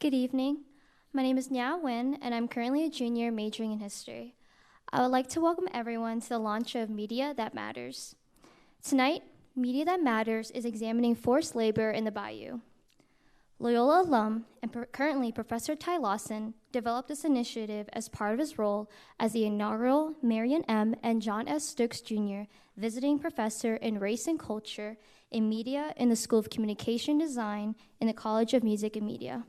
Good evening. My name is Nya Nguyen, and I'm currently a junior majoring in history. I would like to welcome everyone to the launch of Media That Matters. Tonight, Media That Matters is examining forced labor in the Bayou. Loyola alum and currently Professor Ty Lawson developed this initiative as part of his role as the inaugural Marion M. and John S. Stokes Jr. Visiting Professor in Race and Culture in Media in the School of Communication Design in the College of Music and Media.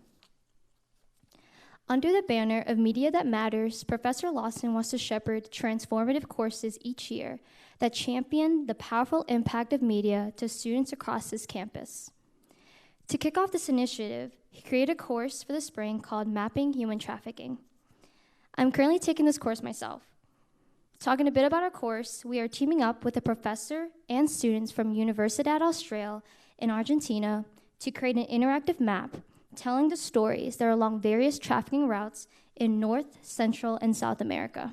Under the banner of Media That Matters, Professor Lawson wants to shepherd transformative courses each year that champion the powerful impact of media to students across his campus. To kick off this initiative, he created a course for the spring called Mapping Human Trafficking. I'm currently taking this course myself. Talking a bit about our course, we are teaming up with a professor and students from Universidad Austral in Argentina to create an interactive map telling the stories that are along various trafficking routes in North, Central, and South America.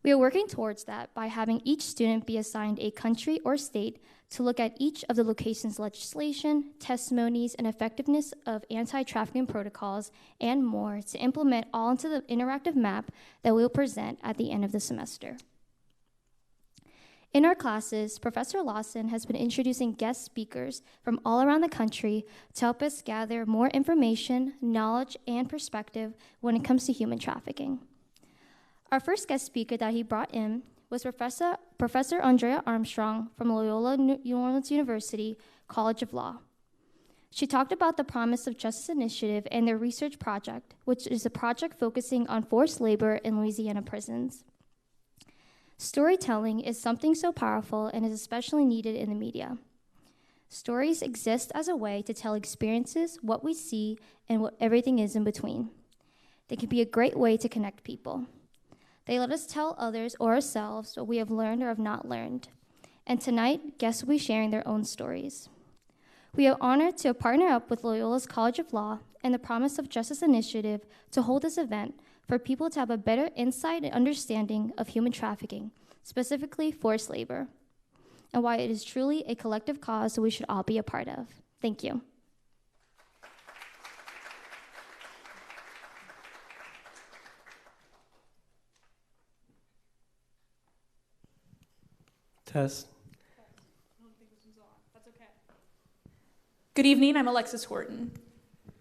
We are working towards that by having each student be assigned a country or state to look at each of the location's legislation, testimonies, and effectiveness of anti-trafficking protocols, and more to implement all into the interactive map that we will present at the end of the semester. In our classes, Professor Lawson has been introducing guest speakers from all around the country to help us gather more information, knowledge, and perspective when it comes to human trafficking. Our first guest speaker that he brought in was Professor Andrea Armstrong from Loyola New Orleans University College of Law. She talked about the Promise of Justice Initiative and their research project, which is a project focusing on forced labor in Louisiana prisons. Storytelling is something so powerful and is especially needed in the media. Stories exist as a way to tell experiences, what we see, and what everything is in between. They can be a great way to connect people. They let us tell others or ourselves what we have learned or have not learned. And tonight, guests will be sharing their own stories. We are honored to partner up with Loyola's College of Law and the Promise of Justice Initiative to hold this event for people to have a better insight and understanding of human trafficking, specifically forced labor, and why it is truly a collective cause that we should all be a part of. Thank you. Test. I don't think this one's on. That's okay. Good evening, I'm Alexis Horton.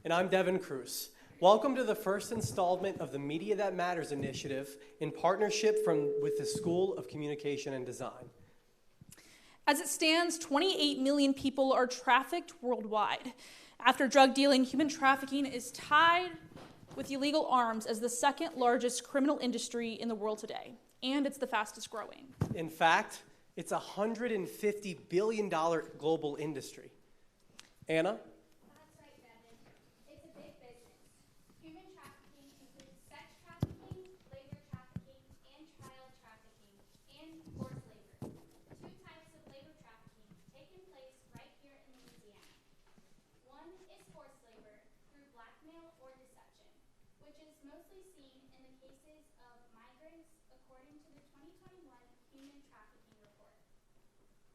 And I'm Devin Cruz. Welcome to the first installment of the Media That Matters initiative in partnership with the School of Communication and Design. As it stands, 28 million people are trafficked worldwide. After drug dealing, human trafficking is tied with illegal arms as the second largest criminal industry in the world today, and it's the fastest growing. In fact, it's a $150 billion global industry. Anna? That's right, Devin. It's a big business. Human trafficking includes sex trafficking, labor trafficking, and child trafficking, and forced labor. Two types of labor trafficking taking place right here in Louisiana. One is forced labor through blackmail or deception, which is mostly seen in the cases of migrants according to the 2021 Human Trafficking Report.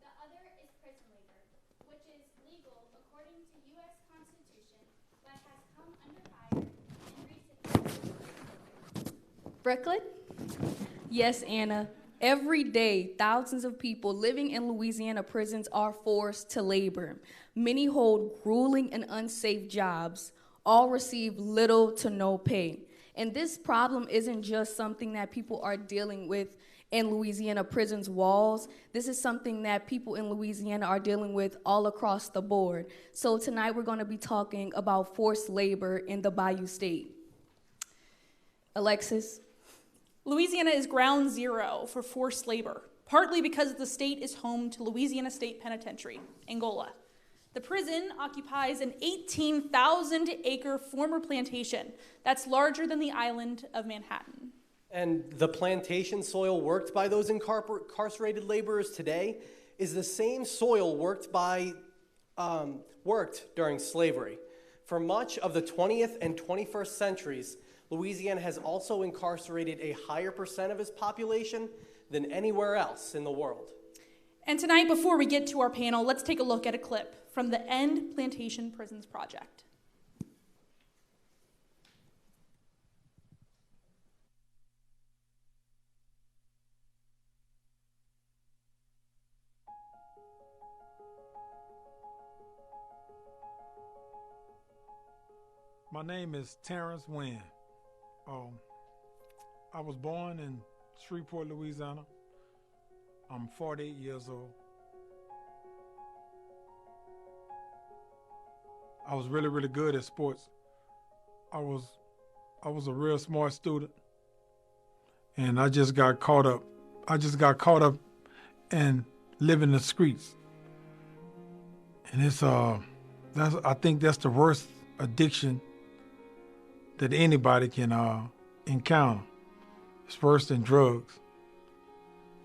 The other is prison labor, which is legal according to U.S. Constitution, but has come under fire in recent years. Brooklyn? Yes, Anna. Every day, thousands of people living in Louisiana prisons are forced to labor. Many hold grueling and unsafe jobs. All receive little to no pay. And this problem isn't just something that people are dealing with in Louisiana prisons' walls. This is something that people in Louisiana are dealing with all across the board. So tonight we're going to be talking about forced labor in the Bayou State. Alexis? Louisiana is ground zero for forced labor, partly because the state is home to Louisiana State Penitentiary, Angola. The prison occupies an 18,000-acre former plantation that's larger than the island of Manhattan. And the plantation soil worked by those incarcerated laborers today is the same soil worked during slavery. For much of the 20th and 21st centuries, Louisiana has also incarcerated a higher percent of its population than anywhere else in the world. And tonight, before we get to our panel, let's take a look at a clip from the End Plantation Prisons Project. My name is Terrence Wynn. I was born in Shreveport, Louisiana. I'm 48 years old. I was really, really good at sports. I was a real smart student, and I just got caught up. In living the streets, and I think that's the worst addiction that anybody can encounter. It's worse than drugs.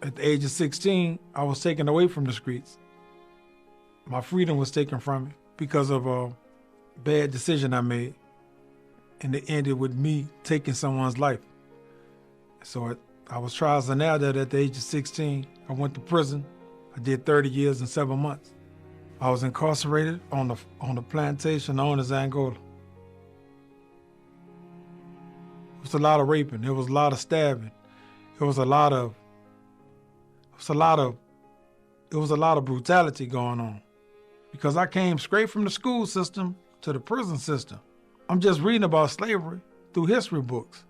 At the age of 16, I was taken away from the streets. My freedom was taken from me because of a bad decision I made, and it ended with me taking someone's life. So I was trials and error that at the age of 16, I went to prison. I did 30 years and 7 months. I was incarcerated on the plantation known as Angola. It was a lot of raping. There was a lot of stabbing. It was a lot of brutality going on. Because I came straight from the school system to the prison system. I'm just reading about slavery through history books.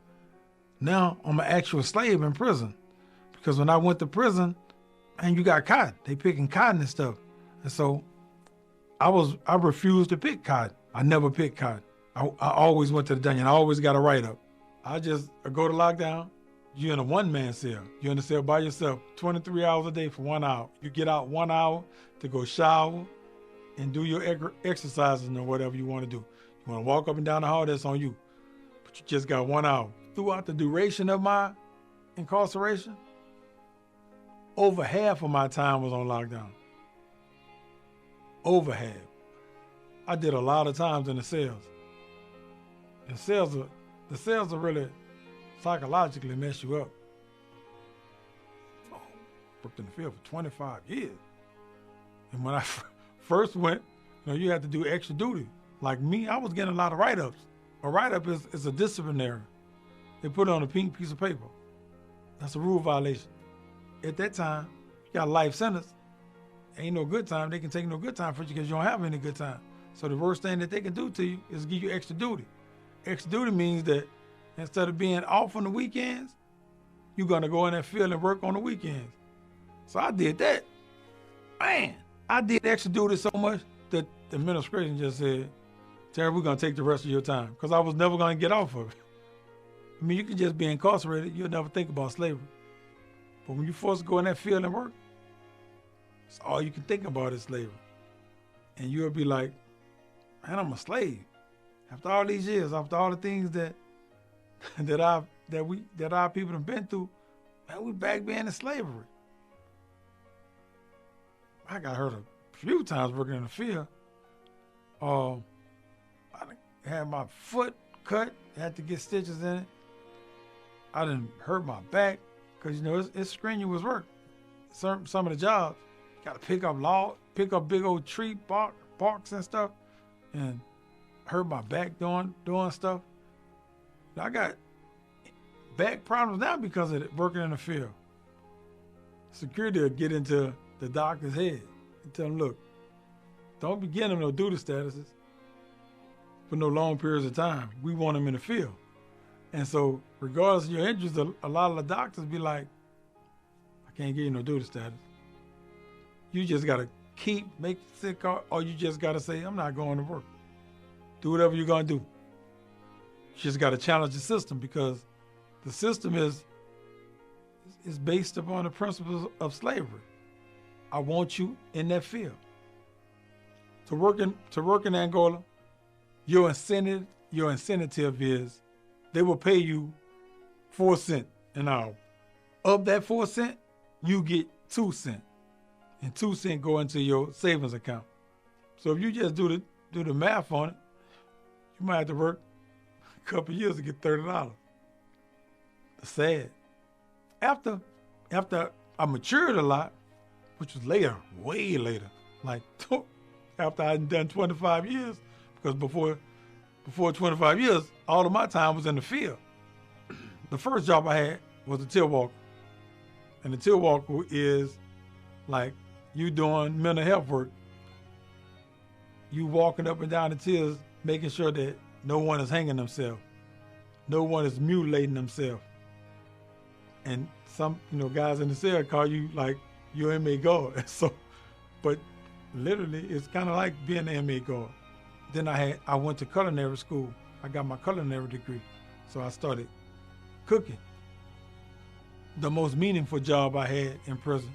Now I'm an actual slave in prison. Because when I went to prison, and you got cotton. They picking cotton and stuff. And so I refused to pick cotton. I never picked cotton. I always went to the dungeon. I always got a write-up. I go to lockdown. You're in a one-man cell. You're in a cell by yourself 23 hours a day for 1 hour. You get out 1 hour to go shower and do your exercises or whatever you want to do. You want to walk up and down the hall, that's on you. But you just got 1 hour. Throughout the duration of my incarceration, over half of my time was on lockdown. Over half. I did a lot of times in the cells. The cells will really psychologically mess you up. Worked in the field for 25 years. And when I first went, you had to do extra duty. Like me, I was getting a lot of write-ups. A write-up is a disciplinary. They put it on a pink piece of paper. That's a rule violation. At that time, you got a life sentence. Ain't no good time. They can take no good time for you because you don't have any good time. So the worst thing that they can do to you is give you extra duty. Extra duty means that instead of being off on the weekends, you're going to go in that field and work on the weekends. So I did that. Man, I did extra duty so much that the administration just said, Terry, we're going to take the rest of your time because I was never going to get off of it. I mean, you can just be incarcerated. You'll never think about slavery. But when you're forced to go in that field and work, it's all you can think about is slavery. And you'll be like, man, I'm a slave. After all these years, after all the things that our people have been through, man, we back being in slavery. I got hurt a few times working in the field. I had my foot cut, had to get stitches in it. I didn't hurt my back. Because, it's strenuous work. Some of the jobs, you got to pick up big old tree barks and stuff, and hurt my back doing stuff. I got back problems now because of it, working in the field. Security will get into the doctor's head and tell them, look, don't be getting them no duty statuses for no long periods of time. We want them in the field. And so, regardless of your injuries, a lot of the doctors be like, I can't give you no duty status. You just got to make sick call, or you just got to say, I'm not going to work. Do whatever you're going to do. You just got to challenge the system because the system is based upon the principles of slavery. I want you in that field. To work in Angola, your incentive is they will pay you 4 cents an hour. Of that 4 cents, you get 2 cents. And 2 cents go into your savings account. So if you just do the math on it, you might have to work a couple of years to get $30. That's sad. After I matured a lot, which was later, way later, like after I'd done 25 years, because before 25 years, all of my time was in the field. The first job I had was a till walker. And the till walker is like you doing mental health work. You walking up and down the tills, making sure that no one is hanging themselves. No one is mutilating themselves. And some, guys in the cell call you like your inmate guard. So, but literally, it's kind of like being an inmate guard. Then I went to culinary school. I got my culinary degree. So I started cooking. The most meaningful job I had in prison.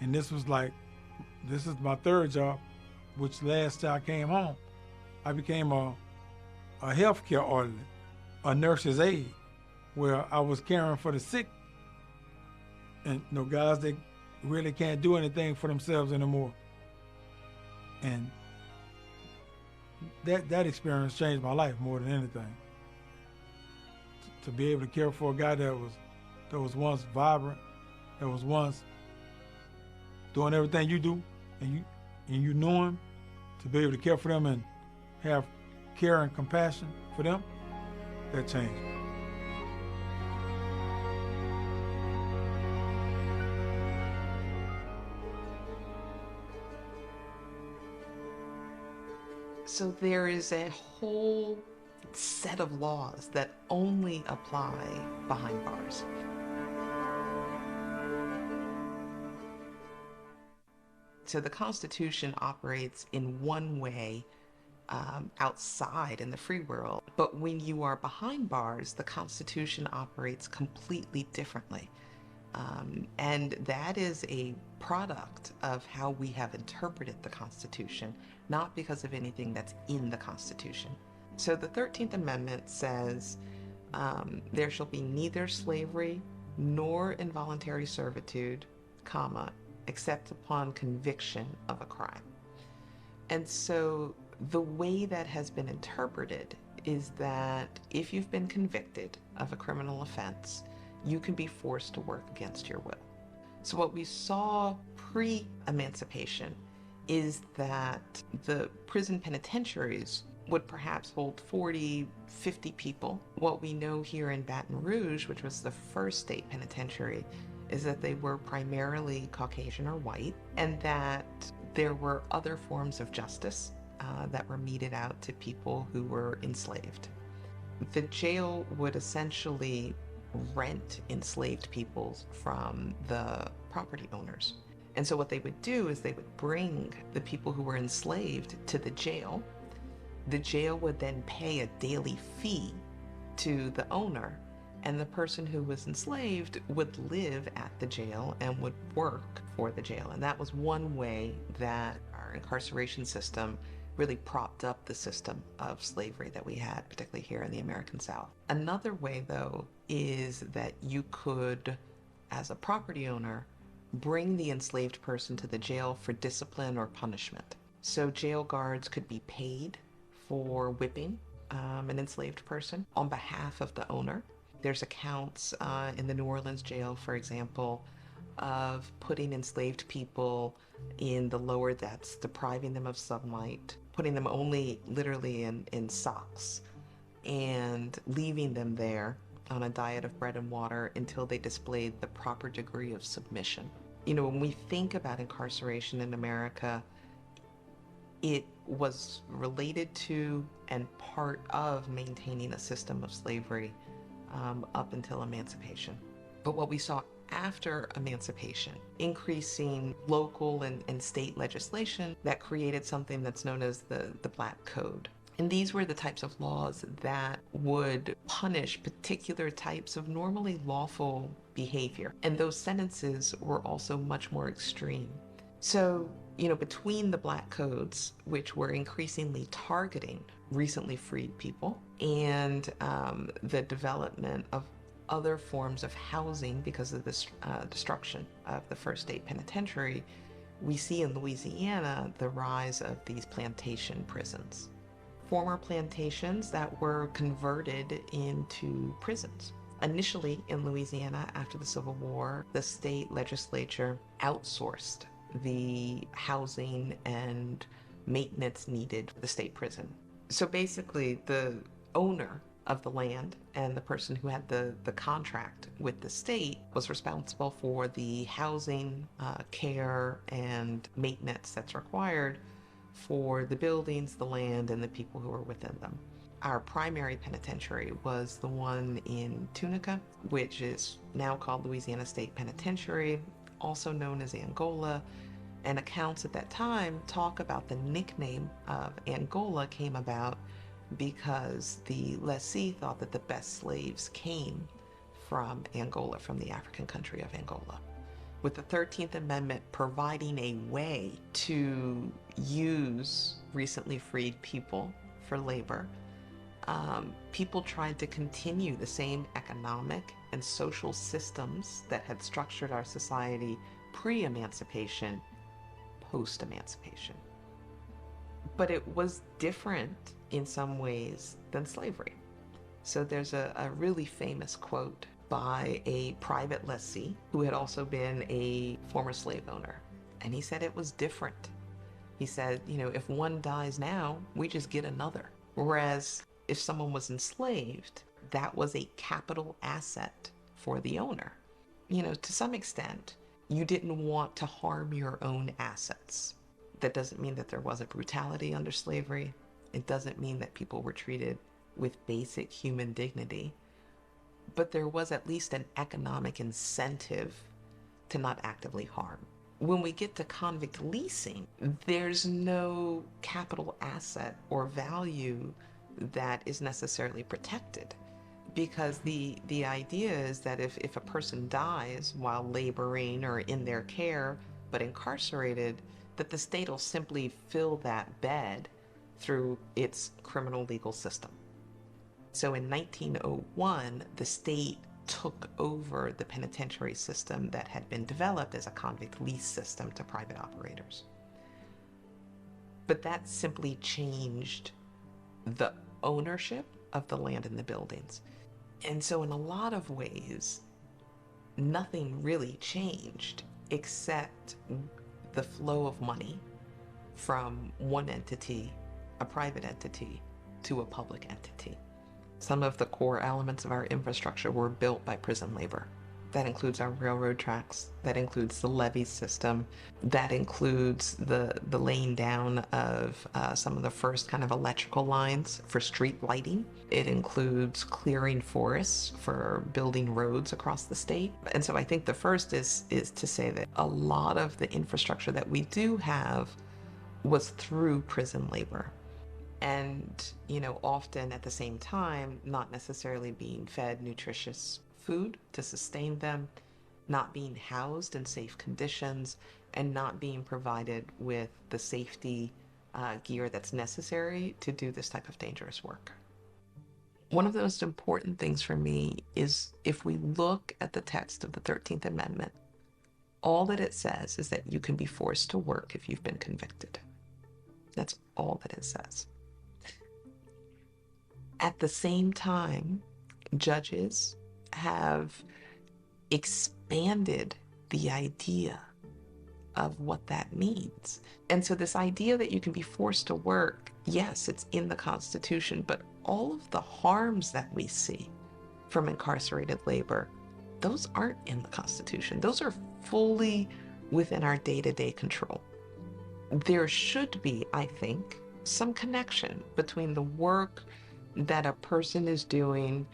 And this is my third job, which last time I came home, I became a healthcare orderly, a nurse's aide, where I was caring for the sick and guys that really can't do anything for themselves anymore. And that experience changed my life more than anything. To be able to care for a guy that was once vibrant, that was once doing everything you do, and you know him, to be able to care for them and have care and compassion for them, that changed. So there is a whole set of laws that only apply behind bars. So the Constitution operates in one way outside in the free world, but when you are behind bars, the Constitution operates completely differently. And that is a product of how we have interpreted the Constitution, not because of anything that's in the Constitution. So the 13th Amendment says, there shall be neither slavery nor involuntary servitude, except upon conviction of a crime. And so the way that has been interpreted is that if you've been convicted of a criminal offense, you can be forced to work against your will. So what we saw pre-emancipation is that the prison penitentiaries would perhaps hold 40, 50 people. What we know here in Baton Rouge, which was the first state penitentiary, is that they were primarily Caucasian or white, and that there were other forms of justice that were meted out to people who were enslaved. The jail would essentially rent enslaved people from the property owners. And so what they would do is they would bring the people who were enslaved to the jail. The jail would then pay a daily fee to the owner, and the person who was enslaved would live at the jail and would work for the jail. And that was one way that our incarceration system really propped up the system of slavery that we had, particularly here in the American South. Another way, though, is that you could, as a property owner, bring the enslaved person to the jail for discipline or punishment. So jail guards could be paid for whipping an enslaved person on behalf of the owner. There's accounts in the New Orleans jail, for example, of putting enslaved people in the lower depths, depriving them of sunlight, putting them only literally in socks, and leaving them there on a diet of bread and water until they displayed the proper degree of submission. When we think about incarceration in America, it was related to and part of maintaining a system of slavery up until emancipation. But what we saw after emancipation, increasing local and state legislation that created something that's known as the Black Code. And these were the types of laws that would punish particular types of normally lawful behavior. And those sentences were also much more extreme. So, between the Black Codes, which were increasingly targeting recently freed people, and the development of other forms of housing because of this destruction of the first state penitentiary, we see in Louisiana the rise of these plantation prisons. Former plantations that were converted into prisons. Initially in Louisiana, after the Civil War, the state legislature outsourced the housing and maintenance needed for the state prison. So basically, the owner of the land and the person who had the contract with the state was responsible for the housing, care, and maintenance that's required for the buildings, the land, and the people who are within them. Our primary penitentiary was the one in Tunica, which is now called Louisiana State Penitentiary, also known as Angola. And accounts at that time talk about the nickname of Angola came about because the lessee thought that the best slaves came from Angola, from the African country of Angola. With the 13th Amendment providing a way to use recently freed people for labor, people tried to continue the same economic and social systems that had structured our society pre-emancipation, post-emancipation. But it was different in some ways than slavery. So there's a really famous quote by a private lessee who had also been a former slave owner. And he said it was different. He said, if one dies now, we just get another. Whereas if someone was enslaved, that was a capital asset for the owner. To some extent, you didn't want to harm your own assets. That doesn't mean that there wasn't brutality under slavery. It doesn't mean that people were treated with basic human dignity. But there was at least an economic incentive to not actively harm. When we get to convict leasing, there's no capital asset or value that is necessarily protected, because the idea is that if a person dies while laboring or in their care but incarcerated, that the state will simply fill that bed through its criminal legal system. So in 1901, the state took over the penitentiary system that had been developed as a convict lease system to private operators. But that simply changed the ownership of the land and the buildings. And so in a lot of ways, nothing really changed except the flow of money from one entity, a private entity, to a public entity. Some of the core elements of our infrastructure were built by prison labor. That includes our railroad tracks, that includes the levee system, that includes the laying down of some of the first kind of electrical lines for street lighting. It includes clearing forests for building roads across the state. And so I think the first is to say that a lot of the infrastructure that we do have was through prison labor. And, often at the same time, not necessarily being fed nutritious food to sustain them, not being housed in safe conditions, and not being provided with the safety gear that's necessary to do this type of dangerous work. One of the most important things for me is if we look at the text of the 13th Amendment, all that it says is that you can be forced to work if you've been convicted. That's all that it says. At the same time, judges have expanded the idea of what that means. And so this idea that you can be forced to work, yes, it's in the Constitution, but all of the harms that we see from incarcerated labor, those aren't in the Constitution. Those are fully within our day-to-day control. There should be, I think, some connection between the work that a person is doing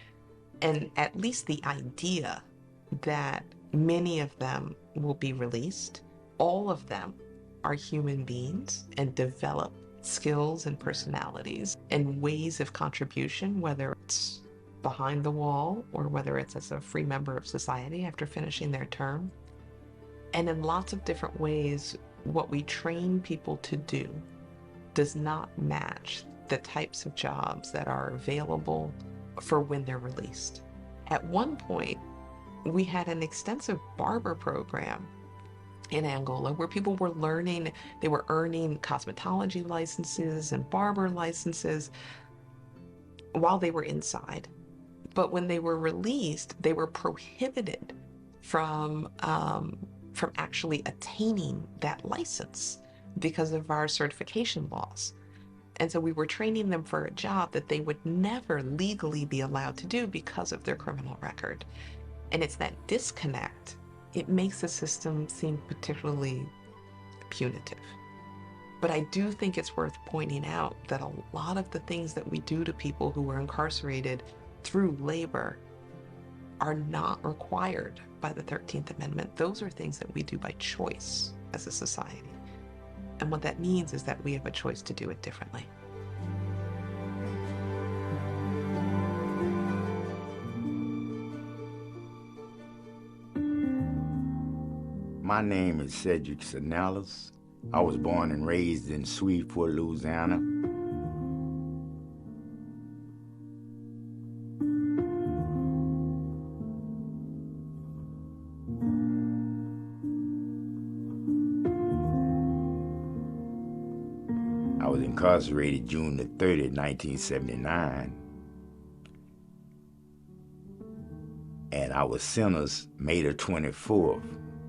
and at least the idea that many of them will be released. All of them are human beings and develop skills and personalities and ways of contribution, whether it's behind the wall or whether it's as a free member of society after finishing their term. And in lots of different ways, what we train people to do does not match the types of jobs that are available for when they're released. At one point, we had an extensive barber program in Angola where people were learning, they were earning cosmetology licenses and barber licenses while they were inside. But when they were released, they were prohibited from actually attaining that license because of our certification laws. And so we were training them for a job that they would never legally be allowed to do because of their criminal record. And it's that disconnect. It makes the system seem particularly punitive. But I do think it's worth pointing out that a lot of the things that we do to people who are incarcerated through labor are not required by the 13th Amendment. Those are things that we do by choice as a society. And what that means is that we have a choice to do it differently. My name is Cedric Sanalis. I was born and raised in Shreveport, Louisiana. I was incarcerated June the 30th, 1979. And I was sentenced May the 24th,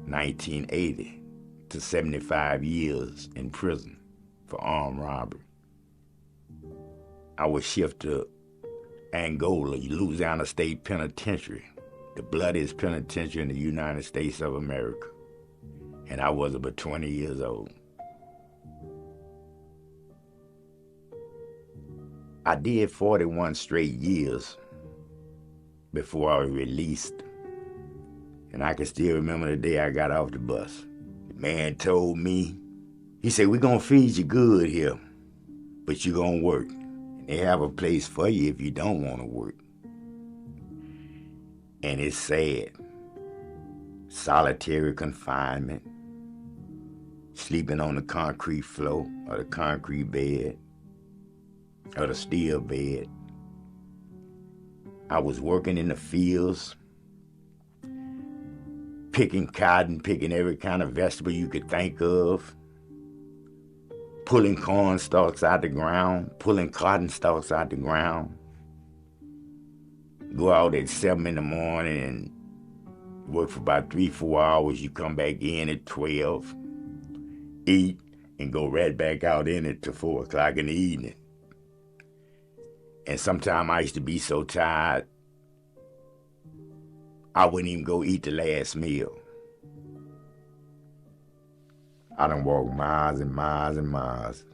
1980. to 75 years in prison for armed robbery. I was shipped to Angola, Louisiana State Penitentiary, the bloodiest penitentiary in the United States of America. And I was about 20 years old. I did 41 straight years before I was released. And I can still remember the day I got off the bus. Man told me, he said, we're gonna feed you good here, but you're gonna work. And they have a place for you if you don't wanna work. And it's sad. Solitary confinement, sleeping on the concrete floor or the concrete bed or the steel bed. I was working in the fields, picking cotton, picking every kind of vegetable you could think of, pulling corn stalks out the ground, pulling cotton stalks out the ground. Go out at 7 in the morning and work for about 3-4 hours. You come back in at 12, eat, and go right back out in it till 4 o'clock in the evening. And sometimes I used to be so tired, I wouldn't even go eat the last meal. I done walked miles and miles and miles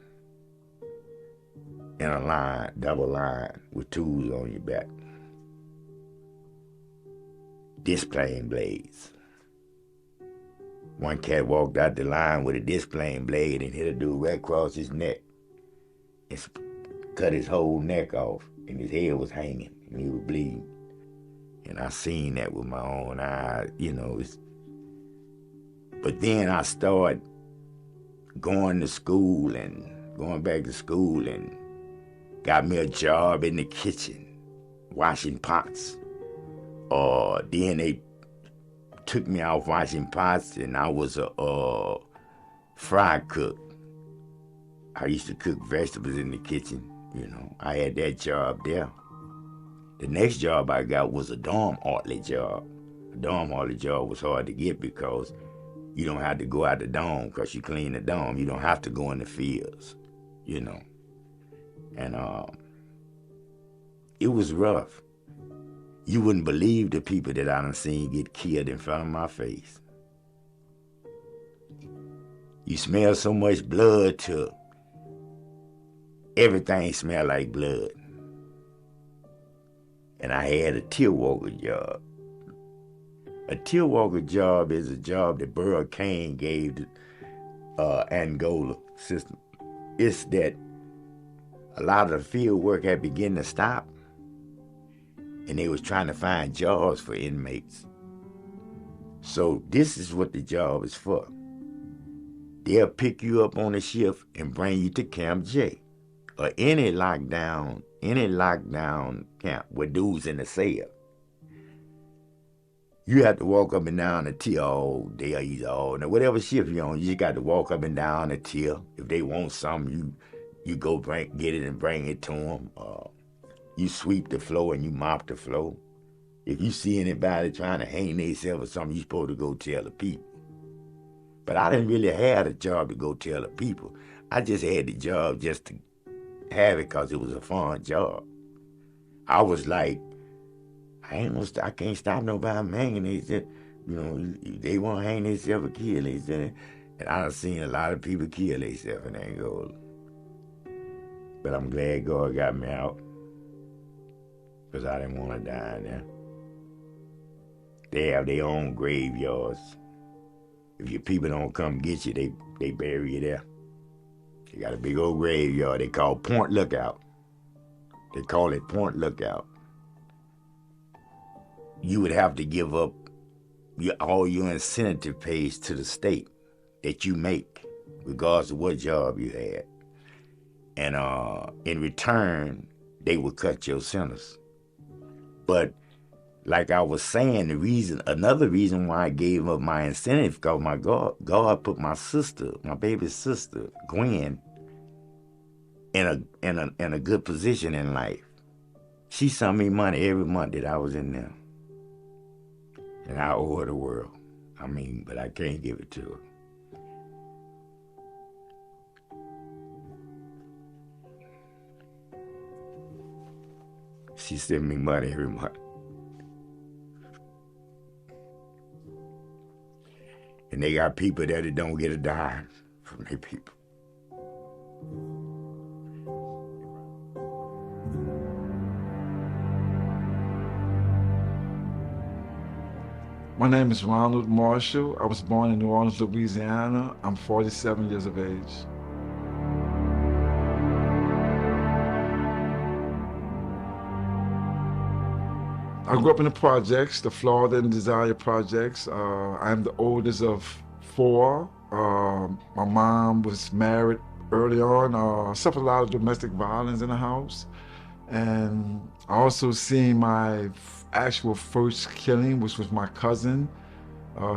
in a line, double line, with tools on your back. Displaying blades. One cat walked out the line with a displaying blade and hit a dude right across his neck and cut his whole neck off, and his head was hanging and he was bleeding. And I seen that with my own eyes, you know. But then I started going to school and going back to school and got me a job in the kitchen, washing pots. Then they took me out washing pots, and I was a fry cook. I used to cook vegetables in the kitchen, you know. I had that job there. The next job I got was a dorm orderly job. A dorm orderly job was hard to get because you don't have to go out the dorm because you clean the dorm. You don't have to go in the fields, you know. And it was rough. You wouldn't believe the people that I done seen get killed in front of my face. You smell so much blood till everything smell like blood. And I had a tier walker job. A tier walker job is a job that Burl Cain gave the Angola system. It's that a lot of the field work had begun to stop, and they was trying to find jobs for inmates. So this is what the job is for. They'll pick you up on a shift and bring you to Camp J, or any lockdown camp with dudes in the cell. You have to walk up and down the tier all day or either all night. Whatever shift you're on, you just got to walk up and down the tier. If they want something, you go get it and bring it to them. You sweep the floor and you mop the floor. If you see anybody trying to hang themselves or something, you're supposed to go tell the people. But I didn't really have a job to go tell the people. I just had the job just to have it because it was a fun job. I was like, I can't stop nobody from hanging themselves. You know, they want to hang themselves or kill themselves. And I done seen a lot of people kill themselves in Angola. But I'm glad God got me out, because I didn't want to die in there. They have their own graveyards. If your people don't come get you, they bury you there. They got a big old graveyard they call Point Lookout. They call it Point Lookout. You would have to give up all your incentive pays to the state that you make, regardless of what job you had. And in return, they would cut your sentence. But like I was saying, another reason why I gave up my incentive, because God put my baby sister, Gwen, in a good position in life. She sent me money every month that I was in there. And I owe her the world. But I can't give it to her. She sent me money every month. And they got people there that don't get a dime from their people. My name is Ronald Marshall. I was born in New Orleans, Louisiana. I'm 47 years of age. I grew up in the projects, the Florida and Desire projects. I'm the oldest of 4. My mom was married early on, suffered a lot of domestic violence in the house. And I also seen my actual first killing, which was my cousin.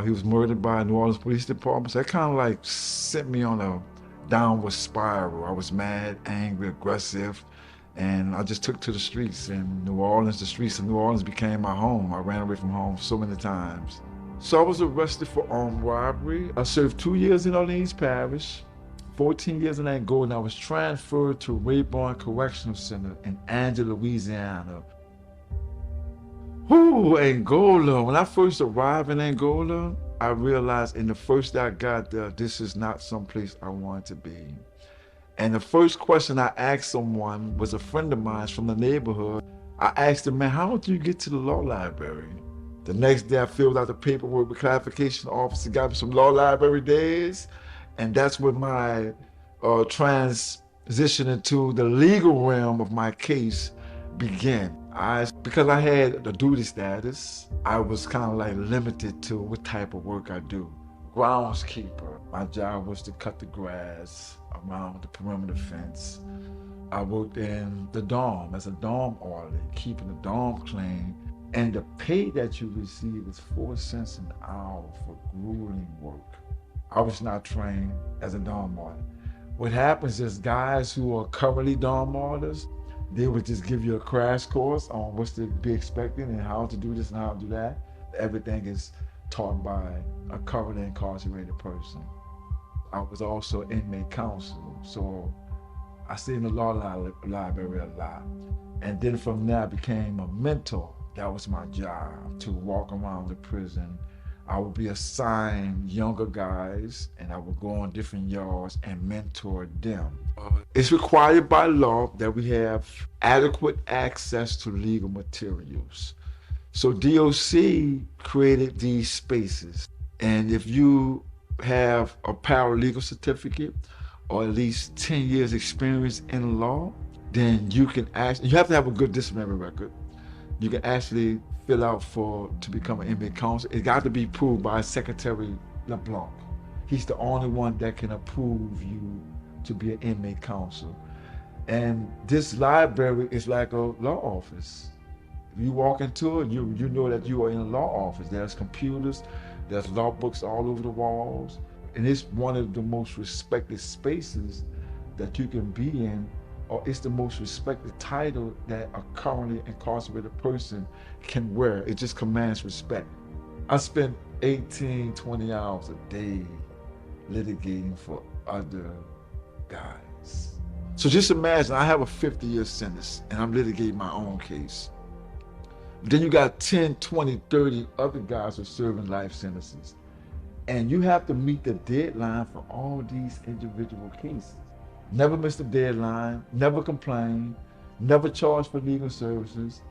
He was murdered by New Orleans Police Department. So that kind of like sent me on a downward spiral. I was mad, angry, aggressive, and I just took to the streets. And New Orleans, the streets of New Orleans became my home. I ran away from home so many times. So I was arrested for armed robbery. I served 2 years in Orleans Parish, 14 years in Angola, and I was transferred to Rayburn Correctional Center in Angela, Louisiana. Whew, Angola. When I first arrived in Angola, I realized in the first day I got there, this is not someplace I wanted to be. And the first question I asked someone was a friend of mine from the neighborhood. I asked him, man, how do you get to the law library? The next day I filled out the paperwork with clarification officer, got me some law library days. And that's when my transition into the legal realm of my case began. Because I had a duty status, I was kind of like limited to what type of work I do. Groundskeeper. My job was to cut the grass around the perimeter fence. I worked in the dorm as a dorm orderly, keeping the dorm clean. And the pay that you receive is 4 cents an hour for grueling work. I was not trained as a dorm order. What happens is guys who are currently dorm orders, they would just give you a crash course on what's to be expected and how to do this and how to do that. Everything is taught by a currently incarcerated person. I was also inmate counsel, so I stayed in the law library a lot. And then from there I became a mentor. That was my job, to walk around the prison. I would be assigned younger guys and I would go on different yards and mentor them. It's required by law that we have adequate access to legal materials. So DOC created these spaces. And if you have a paralegal certificate or at least 10 years experience in law, then you can actually, you have to have a good disciplinary record. You can actually fill out to become an inmate counsel. It got to be approved by Secretary LeBlanc. He's the only one that can approve you to be an inmate counsel. And this library is like a law office. If you walk into it, you know that you are in a law office. There's computers, there's law books all over the walls. And it's one of the most respected spaces that you can be in, or it's the most respected title that a currently incarcerated person can wear. It just commands respect. I spend 18, 20 hours a day litigating for other guys. So just imagine I have a 50-year sentence and I'm litigating my own case. Then you got 10, 20, 30 other guys who are serving life sentences. And you have to meet the deadline for all these individual cases. Never miss the deadline, never complain, never charge for legal services,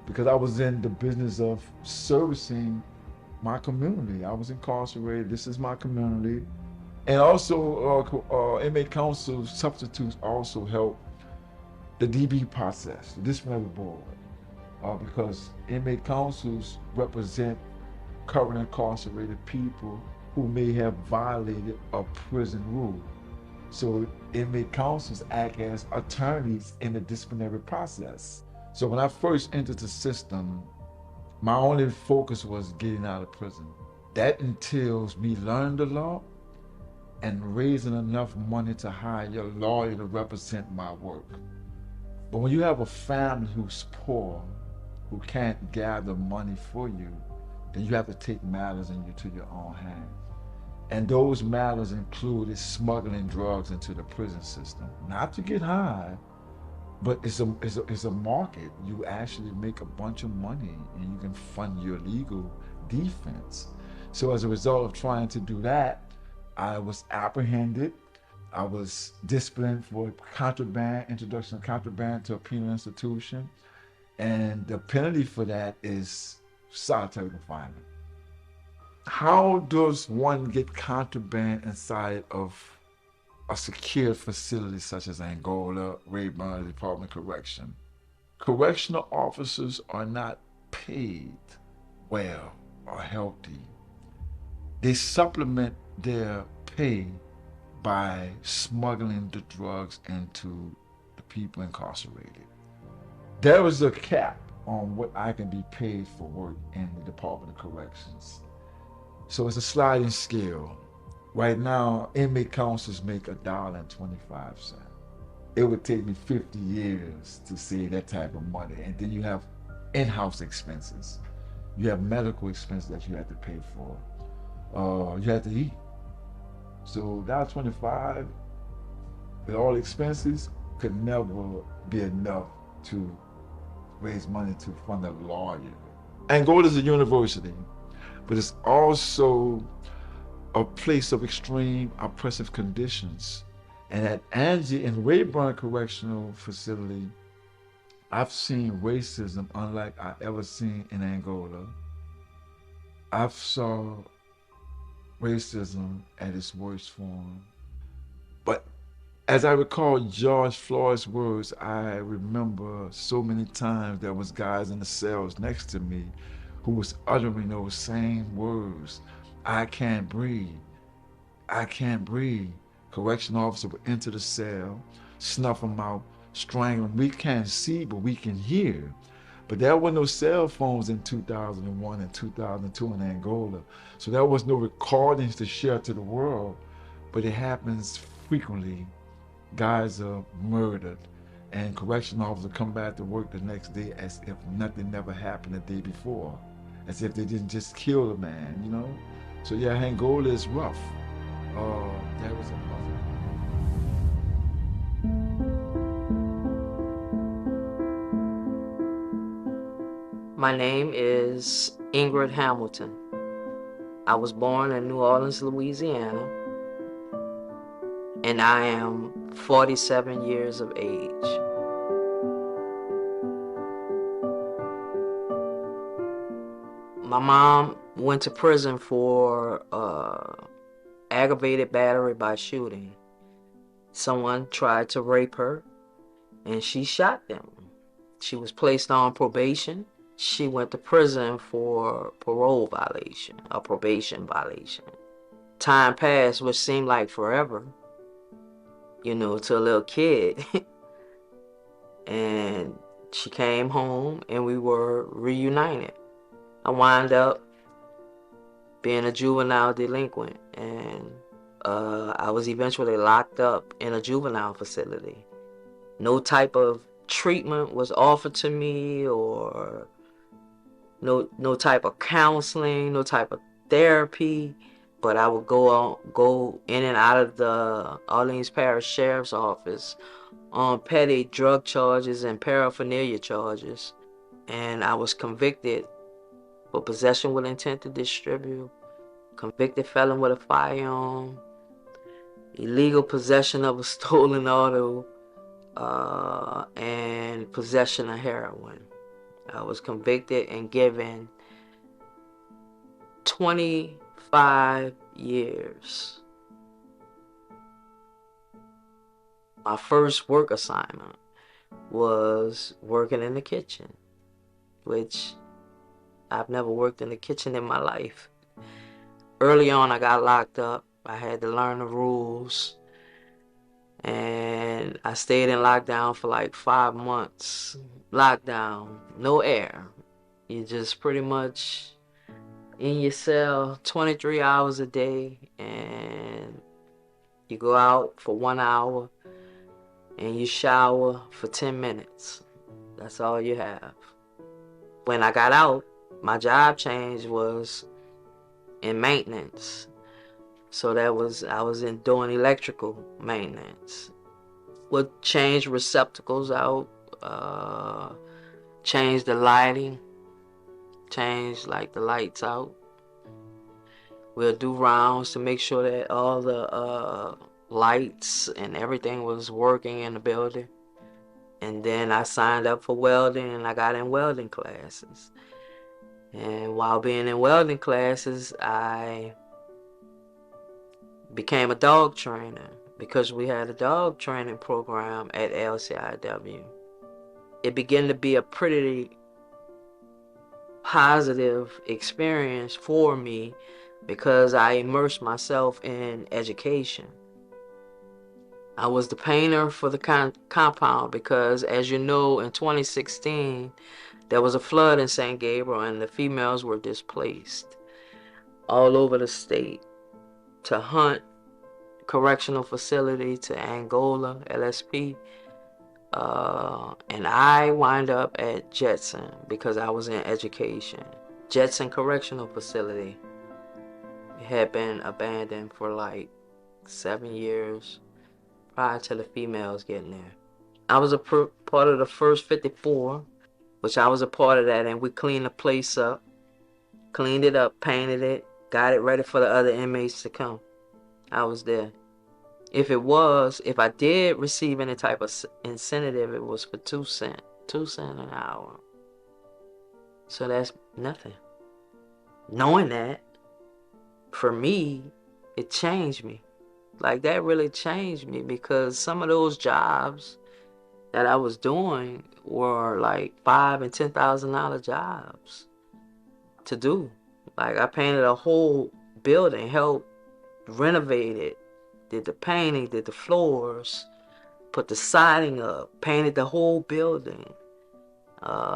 because I was in the business of servicing my community. I was incarcerated. This is my community. And also, inmate counsel substitutes also help the DB process, the disciplinary board, because inmate counsels represent current incarcerated people who may have violated a prison rule. So inmate counsels act as attorneys in the disciplinary process. So when I first entered the system, my only focus was getting out of prison. That entails me learning the law and raising enough money to hire a lawyer to represent my work. But when you have a family who's poor, who can't gather money for you, then you have to take matters into your own hands. And those matters included smuggling drugs into the prison system. Not to get high, but it's a market. You actually make a bunch of money and you can fund your legal defense. So as a result of trying to do that, I was apprehended. I was disciplined for contraband, introduction of contraband to a penal institution. And the penalty for that is solitary confinement. How does one get contraband inside of a secure facility such as Angola, Rayburn, Department of Correction? Correctional officers are not paid well or healthy. They supplement their pay by smuggling the drugs into the people incarcerated. There is a cap on what I can be paid for work in the Department of Corrections. So it's a sliding scale. Right now, inmate counsels make $1.25. It would take me 50 years to save that type of money. And then you have in-house expenses. You have medical expenses that you have to pay for. You have to eat. So $1.25 with all expenses could never be enough to raise money to fund a lawyer. Angola is a university, but it's also a place of extreme oppressive conditions. And at Angie and Rayburn Correctional Facility, I've seen racism unlike I ever seen in Angola. I've saw racism at its worst form. But as I recall George Floyd's words, I remember so many times there was guys in the cells next to me who was uttering those same words. I can't breathe. I can't breathe. Correction officer would enter the cell, snuff them out, strangle them. We can't see, but we can hear. But there were no cell phones in 2001 and 2002 in Angola. So there was no recordings to share to the world, but it happens frequently. Guys are murdered and correction officers come back to work the next day as if nothing never happened the day before, as if they didn't just kill a man, you know? So yeah, Angola is rough. That was a rough. My name is Ingrid Hamilton. I was born in New Orleans, Louisiana, and I am 47 years of age. My mom went to prison for aggravated battery by shooting. Someone tried to rape her, and she shot them. She was placed on probation. She went to prison for parole violation, a probation violation. Time passed, which seemed like forever, you know, to a little kid. And she came home and we were reunited. I wound up being a juvenile delinquent, and I was eventually locked up in a juvenile facility. No type of treatment was offered to me, or no type of counseling, no type of therapy, but I would go in and out of the Orleans Parish Sheriff's Office on petty drug charges and paraphernalia charges, and I was convicted for possession with intent to distribute, convicted felon with a firearm, illegal possession of a stolen auto, and possession of heroin. I was convicted and given 25 years. My first work assignment was working in the kitchen, which I've never worked in the kitchen in my life. Early on, I got locked up. I had to learn the rules. And I stayed in lockdown for like 5 months. Lockdown, no air. You just pretty much in your cell 23 hours a day, and you go out for 1 hour and you shower for 10 minutes. That's all you have. When I got out, my job change was in maintenance. So I was in doing electrical maintenance. Would change receptacles out, change the lighting, change like the lights out. We'll do rounds to make sure that all the lights and everything was working in the building. And then I signed up for welding, and I got in welding classes. And while being in welding classes, I became a dog trainer because we had a dog training program at LCIW. It began to be a pretty positive experience for me because I immersed myself in education. I was the painter for the compound because, as you know, in 2016, there was a flood in St. Gabriel and the females were displaced all over the state to Hunt Correctional Facility, to Angola, LSP. And I wind up at Jetson because I was in education. Jetson Correctional Facility had been abandoned for like 7 years prior to the females getting there. I was a part of the first 54, which I was a part of that, and we cleaned the place up, cleaned it up, painted it, got it ready for the other inmates to come. I was there. If I did receive any type of incentive, it was for 2 cents an hour. So that's nothing. Knowing that, for me, it changed me. Like, that really changed me because some of those jobs that I was doing were like $5,000 and $10,000 jobs to do. Like, I painted a whole building, helped renovate it, did the painting, did the floors, put the siding up, painted the whole building,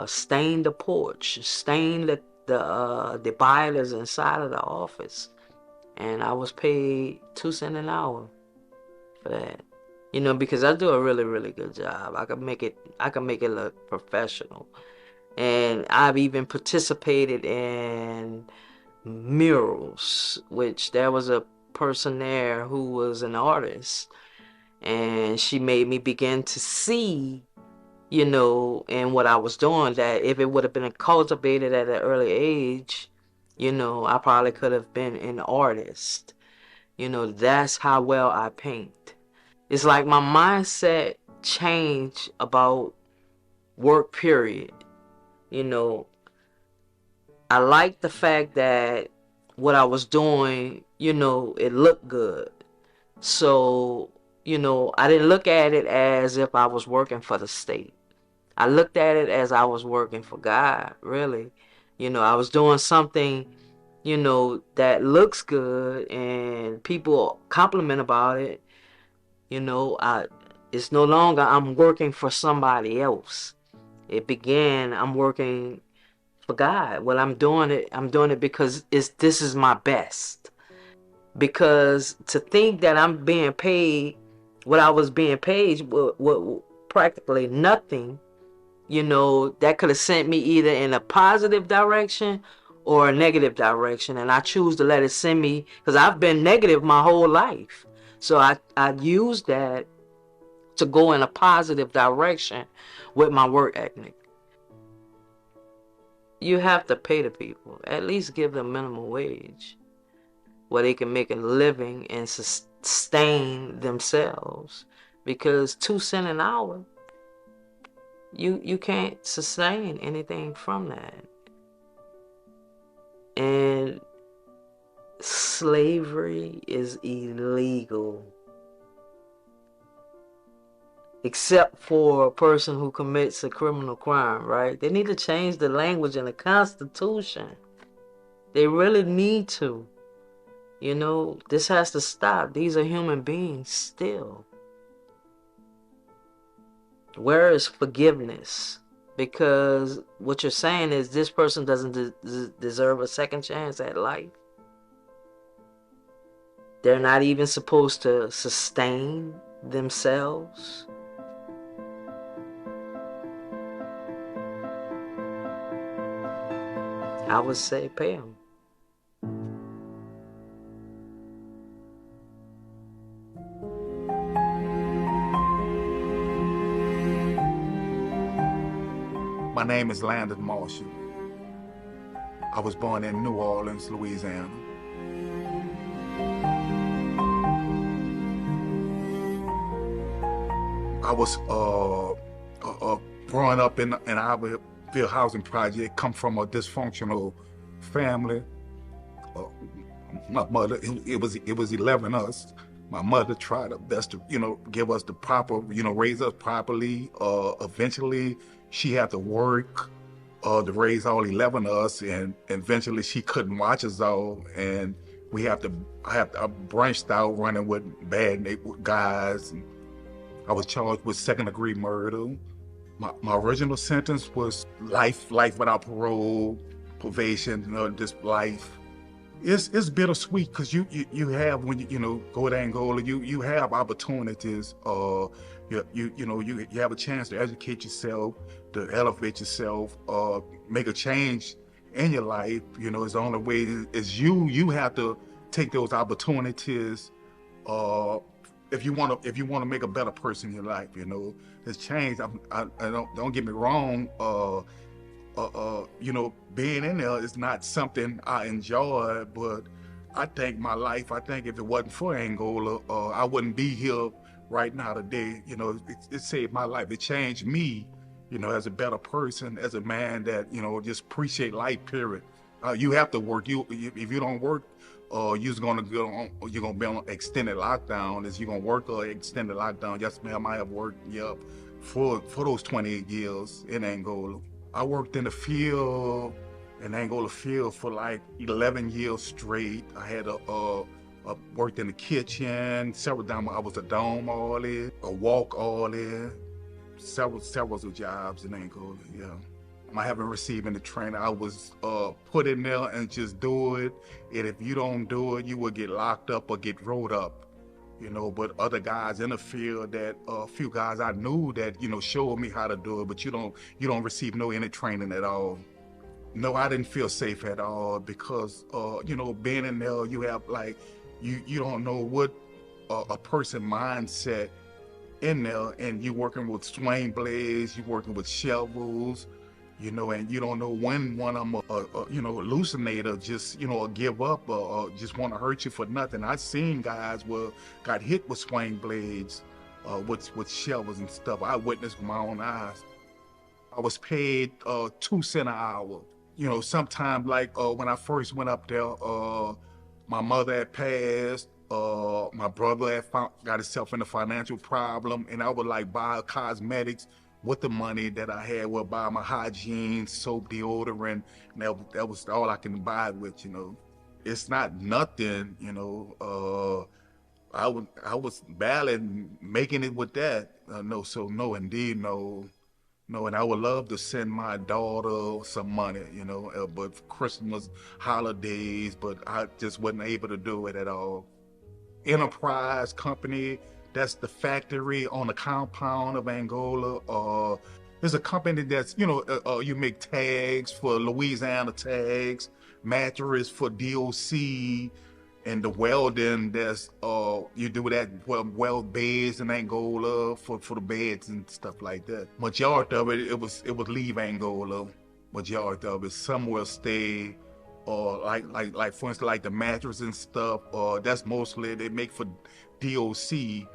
stained the porch, stained the dividers inside of the office. And I was paid 2 cents an hour for that. You know, because I do a really, really good job. I can make it look professional. And I've even participated in murals, which there was a person there who was an artist, and she made me begin to see, you know, in what I was doing, that if it would have been cultivated at an early age, you know, I probably could have been an artist. You know, that's how well I paint. It's like my mindset changed about work, period. You know, I liked the fact that what I was doing, you know, it looked good. So, you know, I didn't look at it as if I was working for the state. I looked at it as I was working for God, really. You know, I was doing something, you know, that looks good and people compliment about it. You know, it's no longer I'm working for somebody else. It began, I'm working for God. Well, I'm doing it because this is my best. Because to think that I'm being paid what I was being paid, what practically nothing, you know, that could have sent me either in a positive direction or a negative direction. And I choose to let it send me, because I've been negative my whole life. So I used that to go in a positive direction with my work ethic. You have to pay the people. At least give them minimum wage. where they can make a living and sustain themselves. Because 2 cents an hour, you can't sustain anything from that. And slavery is illegal, except for a person who commits a criminal crime, right? They need to change the language in the Constitution. They really need to. You know, this has to stop. These are human beings still. Where is forgiveness? Because what you're saying is this person doesn't deserve a second chance at life. They're not even supposed to sustain themselves. I would say pay them. My name is Landon Marshall. I was born in New Orleans, Louisiana. I was growing up in our Field housing project, come from a dysfunctional family. My mother, it was 11 of us. My mother tried her best to, give us the proper, raise us properly. Eventually, she had to work to raise all 11 of us, and eventually she couldn't watch us all, and I branched out running with bad guys. I was charged with second-degree murder. My original sentence was life without parole, probation, just life. It's bittersweet because you have, when you go to Angola, you have opportunities. You have a chance to educate yourself, to elevate yourself, make a change in your life. It's the only way is you have to take those opportunities. If you want to make a better person in your life, it's change. Don't get me wrong. Being in there is not something I enjoy, but I think if it wasn't for Angola, I wouldn't be here right now today. It saved my life. It changed me, as a better person, as a man that, just appreciate life, period. You have to work. If you don't work, you're gonna be on extended lockdown. You're gonna work or extended lockdown. Yes, ma'am, I have worked, for those 28 years in Angola. I worked in the Angola field for like 11 years straight. I had worked in the kitchen, several times I was a dome oiler, a walk oiler, several jobs in Angola, yeah. I haven't received any training. I was put in there and just do it. And if you don't do it, you will get locked up or get rolled up. But other guys in the field, that a few guys I knew that, showed me how to do it, but you don't receive any training at all. No, I didn't feel safe at all because, being in there, you have you don't know what a person mindset in there, and you're working with swing blades, you're working with shovels, and you don't know when one of them, hallucinate or just, give up or just want to hurt you for nothing. I've seen guys got hit with swing blades, with shovels and stuff. I witnessed with my own eyes. I was paid 2 cents an hour. Sometime when I first went up there, my mother had passed. My brother had got himself in a financial problem, and I would buy cosmetics with the money that I had. Would buy my hygiene, soap, deodorant, and that was all I can buy it with. It's not nothing. I was barely making it with that. No, indeed, no. No, and I would love to send my daughter some money, but for Christmas, holidays, but I just wasn't able to do it at all. Enterprise company, that's the factory on the compound of Angola. There's a company that's, you make tags for Louisiana tags, mattress for DOC, and the welding, that's you do that, weld beds in Angola for the beds and stuff like that. Majority of it was leave Angola. Majority of it, some will stay, or like for instance, like the mattress and stuff, that's mostly they make for DOC.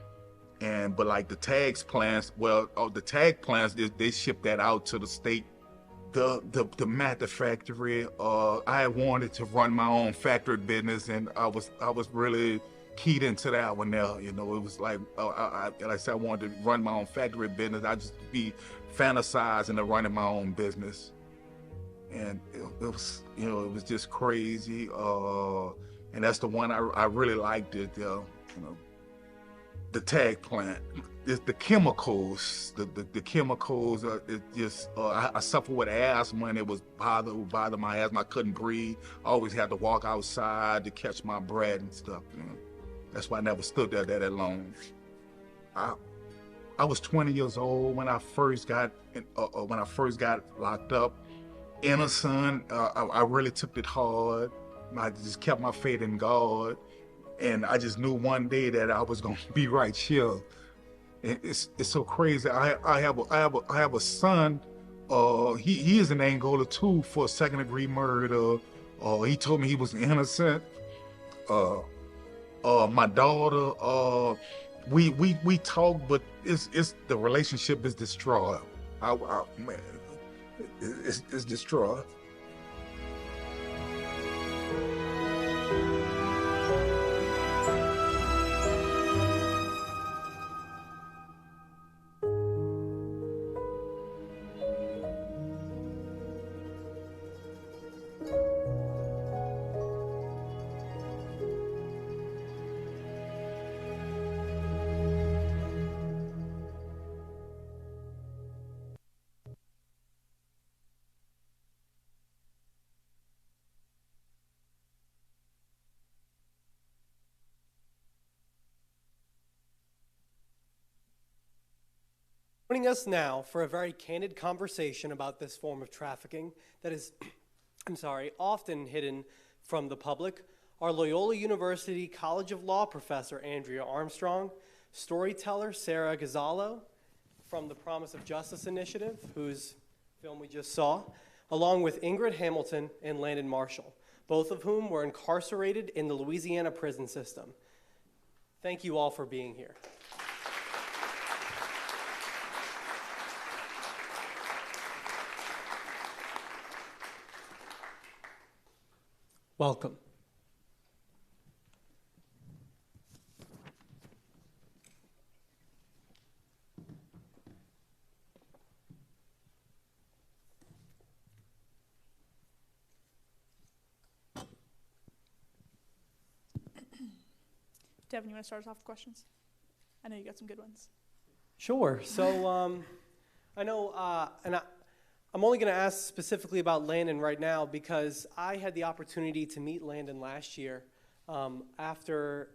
But like the tags plants, the tag plants, they ship that out to the state. The matter factory, I wanted to run my own factory business, and I was really keyed into that one there. You know, it was like, like I said, I wanted to run my own factory business. I just be fantasizing of running my own business. And it was, you know, it was just crazy. And that's the one I really liked it, you know, the tag plant. It's the chemicals, the chemicals, it just, I suffer with asthma, and it was bother my asthma. I couldn't breathe. I always had to walk outside to catch my breath and stuff, you know. That's why I never stood there that long. I was 20 years old when I first got locked up. Innocent, I really took it hard. I just kept my faith in God, and I just knew one day that I was gonna be right here. It's so crazy. I have a son. He is in Angola too for second-degree murder. He told me he was innocent. My daughter, we talk, but it's the relationship is destroyed. Man, it's destroyed. Joining us now for a very candid conversation about this form of trafficking that is, often hidden from the public are Loyola University College of Law professor Andrea Armstrong, storyteller Sarah Gonzalo from the Promise of Justice Initiative, whose film we just saw, along with Ingrid Hamilton and Landon Marshall, both of whom were incarcerated in the Louisiana prison system. Thank you all for being here. Welcome. Devin, you want to start us off with questions? I know you got some good ones. Sure. So I know, I'm only going to ask specifically about Landon right now because I had the opportunity to meet Landon last year after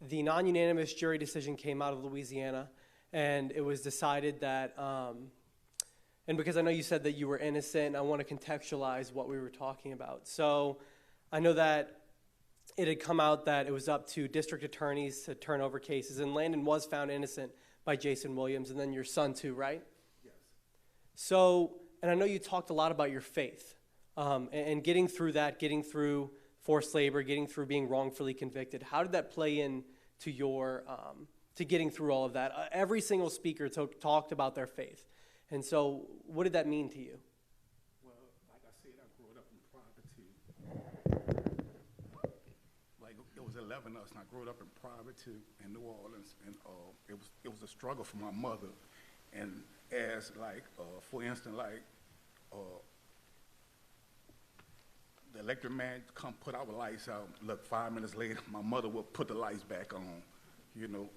the non-unanimous jury decision came out of Louisiana, and it was decided that, and because I know you said that you were innocent, I want to contextualize what we were talking about. So I know that it had come out that it was up to district attorneys to turn over cases, and Landon was found innocent by Jason Williams, and then your son too, right? Yes. So, and I know you talked a lot about your faith, and getting through that, getting through forced labor, getting through being wrongfully convicted. How did that play in to your, to getting through all of that? Every single speaker talked about their faith. And so what did that mean to you? Well, like I said, I grew up in poverty. Like it was 11 of us, and I grew up in poverty in New Orleans, and it was a struggle for my mother. And as like, for instance, like the electric man come put our lights out. Look, 5 minutes later, my mother would put the lights back on. You know,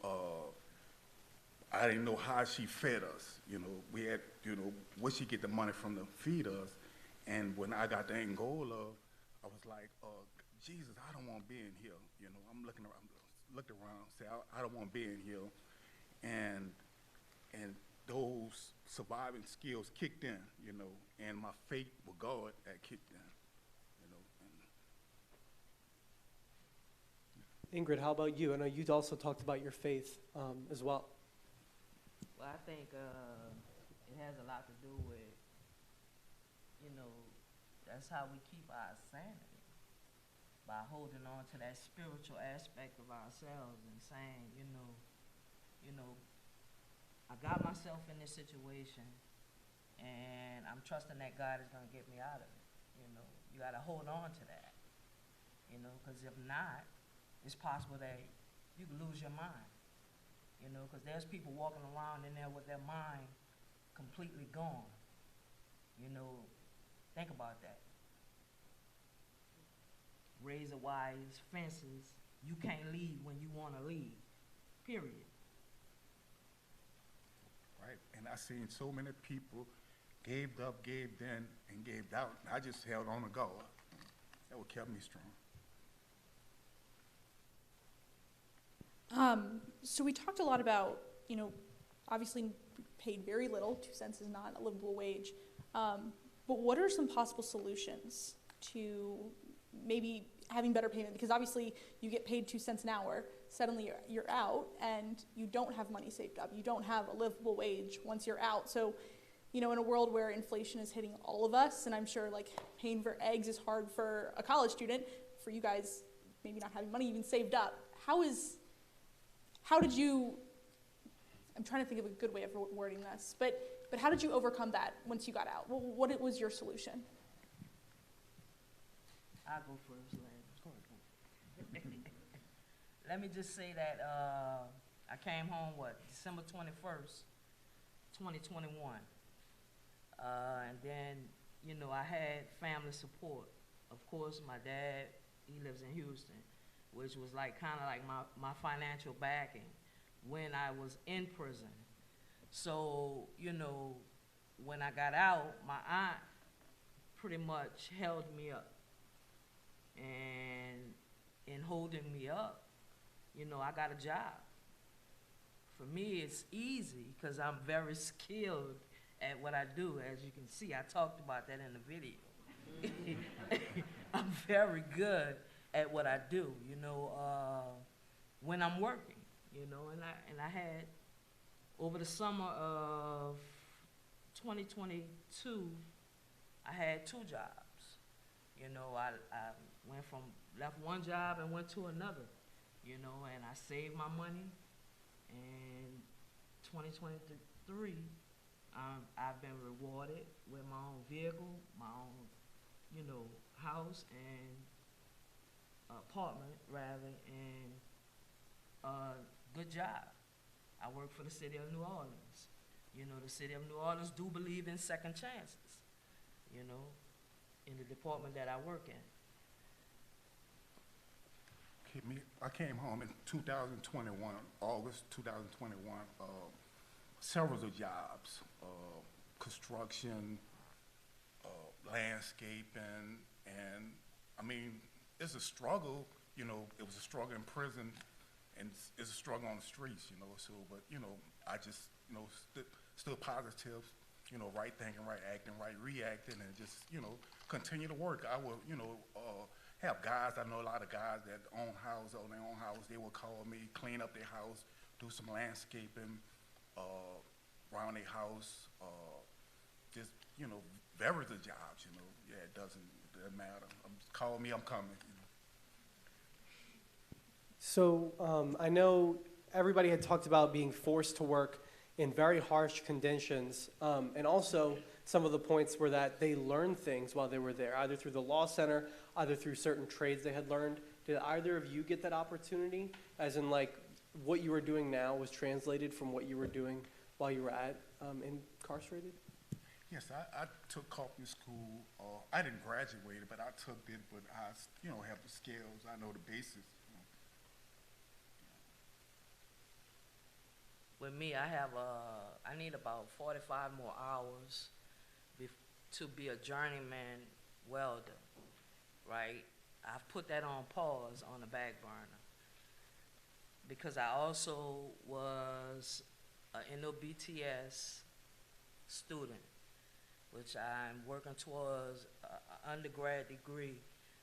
I didn't know how she fed us. You know, we had, you know, where she get the money from to feed us. And when I got to Angola, I was like, Jesus, I don't want to be in here. You know, I'm looking around, say, I don't want to be in here. And those surviving skills kicked in, you know, and my faith with God that kicked in, you know. Ingrid, how about you? I know you also talked about your faith as well. Well, I think it has a lot to do with, you know, that's how we keep our sanity. by holding on to that spiritual aspect of ourselves and saying, you know, I got myself in this situation, and I'm trusting that God is going to get me out of it. You know, you got to hold on to that. You know, because if not, it's possible that you can lose your mind. You know, because there's people walking around in there with their mind completely gone. You know, think about that. Razor wires, fences, you can't leave when you want to leave, period. Right, and I seen so many people gave up, gave in, and gave out. I just held on to God. That what kept me strong. So we talked a lot about, obviously paid very little. 2 cents is not a livable wage. But what are some possible solutions to maybe having better payment? Because obviously you get paid 2 cents an hour, suddenly you're out and you don't have money saved up. You don't have a livable wage once you're out. So, in a world where inflation is hitting all of us, and I'm sure like paying for eggs is hard for a college student, for you guys maybe not having money even saved up, I'm trying to think of a good way of wording this, but how did you overcome that once you got out? What was your solution? I'll go first, Larry. Let me just say that I came home, December 21st, 2021. And then, I had family support. Of course, my dad, he lives in Houston, which was kind of like my financial backing when I was in prison. So, when I got out, my aunt pretty much held me up. And in holding me up, I got a job. For me, it's easy because I'm very skilled at what I do. As you can see, I talked about that in the video. I'm very good at what I do, when I'm working, and I had, over the summer of 2022, I had 2 jobs. I left one job and went to another, and I saved my money. And 2023, I've been rewarded with my own vehicle, my own, house and apartment, rather, and a good job. I work for the city of New Orleans. The city of New Orleans do believe in second chances, in the department that I work in. I came home in 2021, August 2021, several jobs, construction, landscaping, and I mean, it's a struggle, it was a struggle in prison, and it's a struggle on the streets, so, but, I just, still positive, right thinking, right acting, right reacting, and just, continue to work. I will, have guys, I know a lot of guys that own their own house, they will call me, clean up their house, do some landscaping around their house, just, various jobs, yeah, it doesn't matter. Call me, I'm coming. So I know everybody had talked about being forced to work in very harsh conditions, and also some of the points were that they learned things while they were there, either through the law center, either through certain trades they had learned. Did either of you get that opportunity, as in what you were doing now was translated from what you were doing while you were incarcerated? Yes, I took carpentry school. I didn't graduate, but I took it, but I, have the skills. I know the basics. With me, I need about 45 more hours to be a journeyman welder, right? I've put that on pause on the back burner because I also was an NOBTS student, which I'm working towards an undergrad degree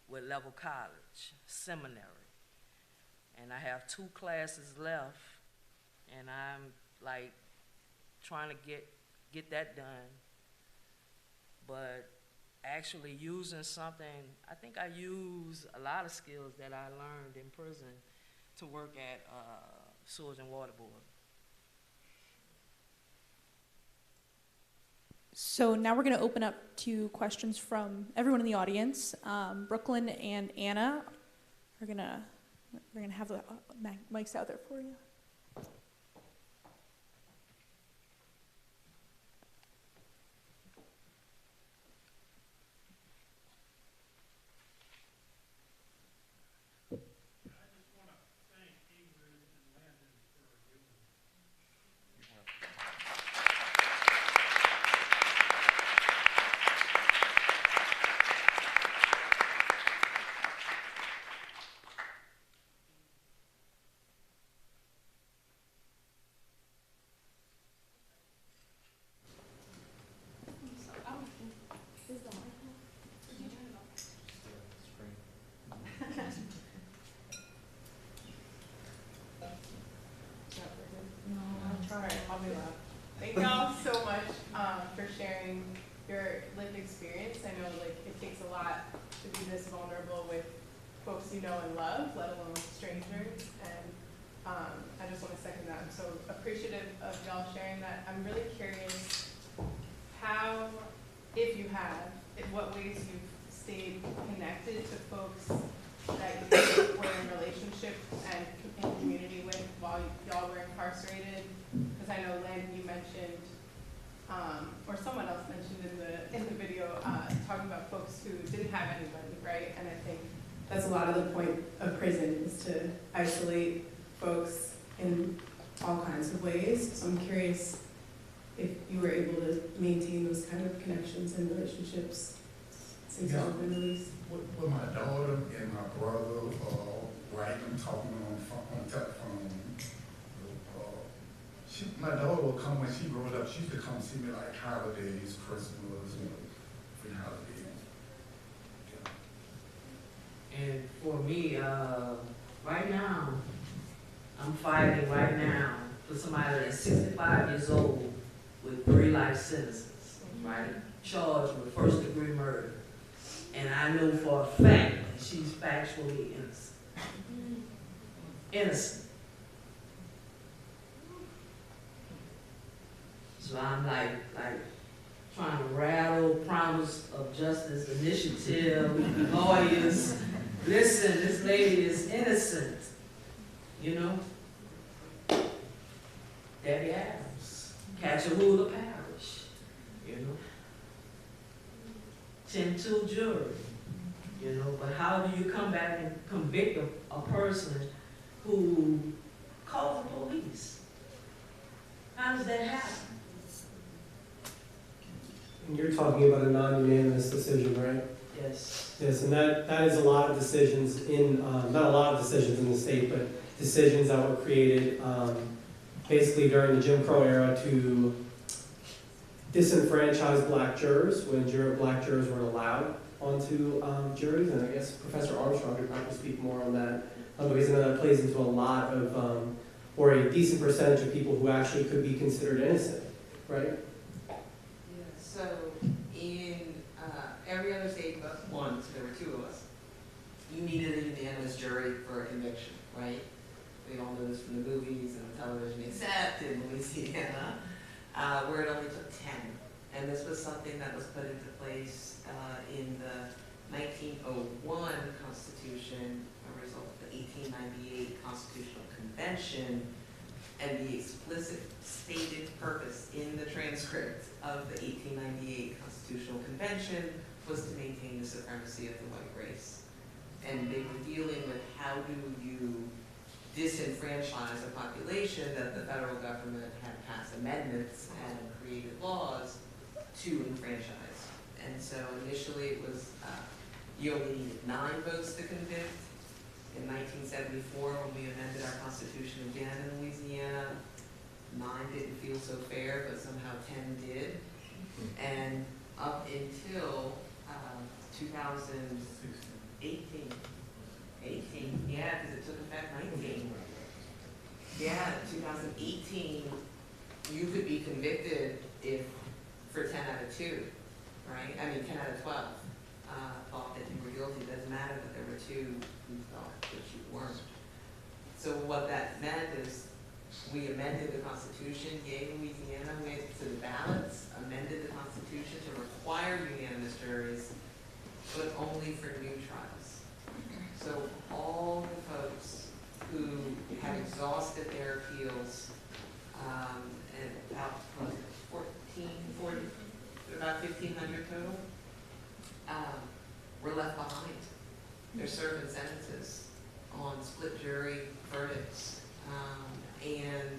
with Level College, seminary. And I have 2 classes left, and I'm trying to get that done. But actually using something. I think I use a lot of skills that I learned in prison to work at Sewage and Water Board. So now we're going to open up to questions from everyone in the audience. Brooklyn and Anna are we're gonna have the mics out there for you. Thank y'all so much for sharing your lived experience. I know it takes a lot to be this vulnerable with folks you know and love, let alone strangers. And I just want to second that. I'm so appreciative of y'all sharing that. I'm really curious how, if you have, in what ways you've stayed connected to folks that you were in relationship and in community with while y'all were incarcerated. Because I know, Landon, you mentioned, or someone else mentioned in the video, talking about folks who didn't have anybody, right? And I think that's a lot of the point of prison, is to isolate folks in all kinds of ways. So I'm curious if you were able to maintain those kind of connections and relationships since y'all been released. With my daughter and my brother, writing, talking on the telephone. My daughter would come when she grew up. She used to come see me like holidays, Christmas, free holidays. Yeah. And for me, right now, I'm fighting right now for somebody that's 65 years old with 3 life sentences, right? Charged with first-degree murder. And I know for a fact that she's factually innocent. Innocent. So I'm like trying to rattle Promise of Justice Initiative, lawyers. Listen, this lady is innocent, you know? Debbie Adams, Catchahoola Parish, you know? 10-2 jury, you know? But how do you come back and convict a person who called the police? How does that happen? And you're talking about a non-unanimous decision, right? Yes. Yes, and that is a lot of decisions in, not a lot of decisions in the state, but decisions that were created basically during the Jim Crow era to disenfranchise black jurors when black jurors weren't allowed onto juries. And I guess Professor Armstrong could probably speak more on that because I know that plays into a lot of, or a decent percentage of people who actually could be considered innocent, right? So in every other state but one, so there were 2 of us, you needed a unanimous jury for a conviction, right? We all know this from the movies and the television, except in Louisiana, where it only took 10. And this was something that was put into place in the 1901 Constitution, a result of the 1898 Constitutional Convention, and the explicit stated purpose in the transcript of the 1898 Constitutional Convention was to maintain the supremacy of the white race. And they were dealing with how do you disenfranchise a population that the federal government had passed amendments and created laws to enfranchise. And so initially it was, you only needed 9 votes to convict. In 1974, when we amended our Constitution again in Louisiana, 9 didn't feel so fair, but somehow 10 did. And up until 2018, yeah, because it took effect 19. Yeah, 2018, you could be convicted if for 10 out of 2, right? I mean, 10 out of 12. two who thought that you weren't. So what that meant is we amended the Constitution, gave Louisiana, went to the ballots, amended the Constitution to require unanimous juries, but only for new trials. So all the folks who have exhausted their appeals, and about, what was it, 40, about 1,500 total, were left behind. They're serving sentences on split jury verdicts. And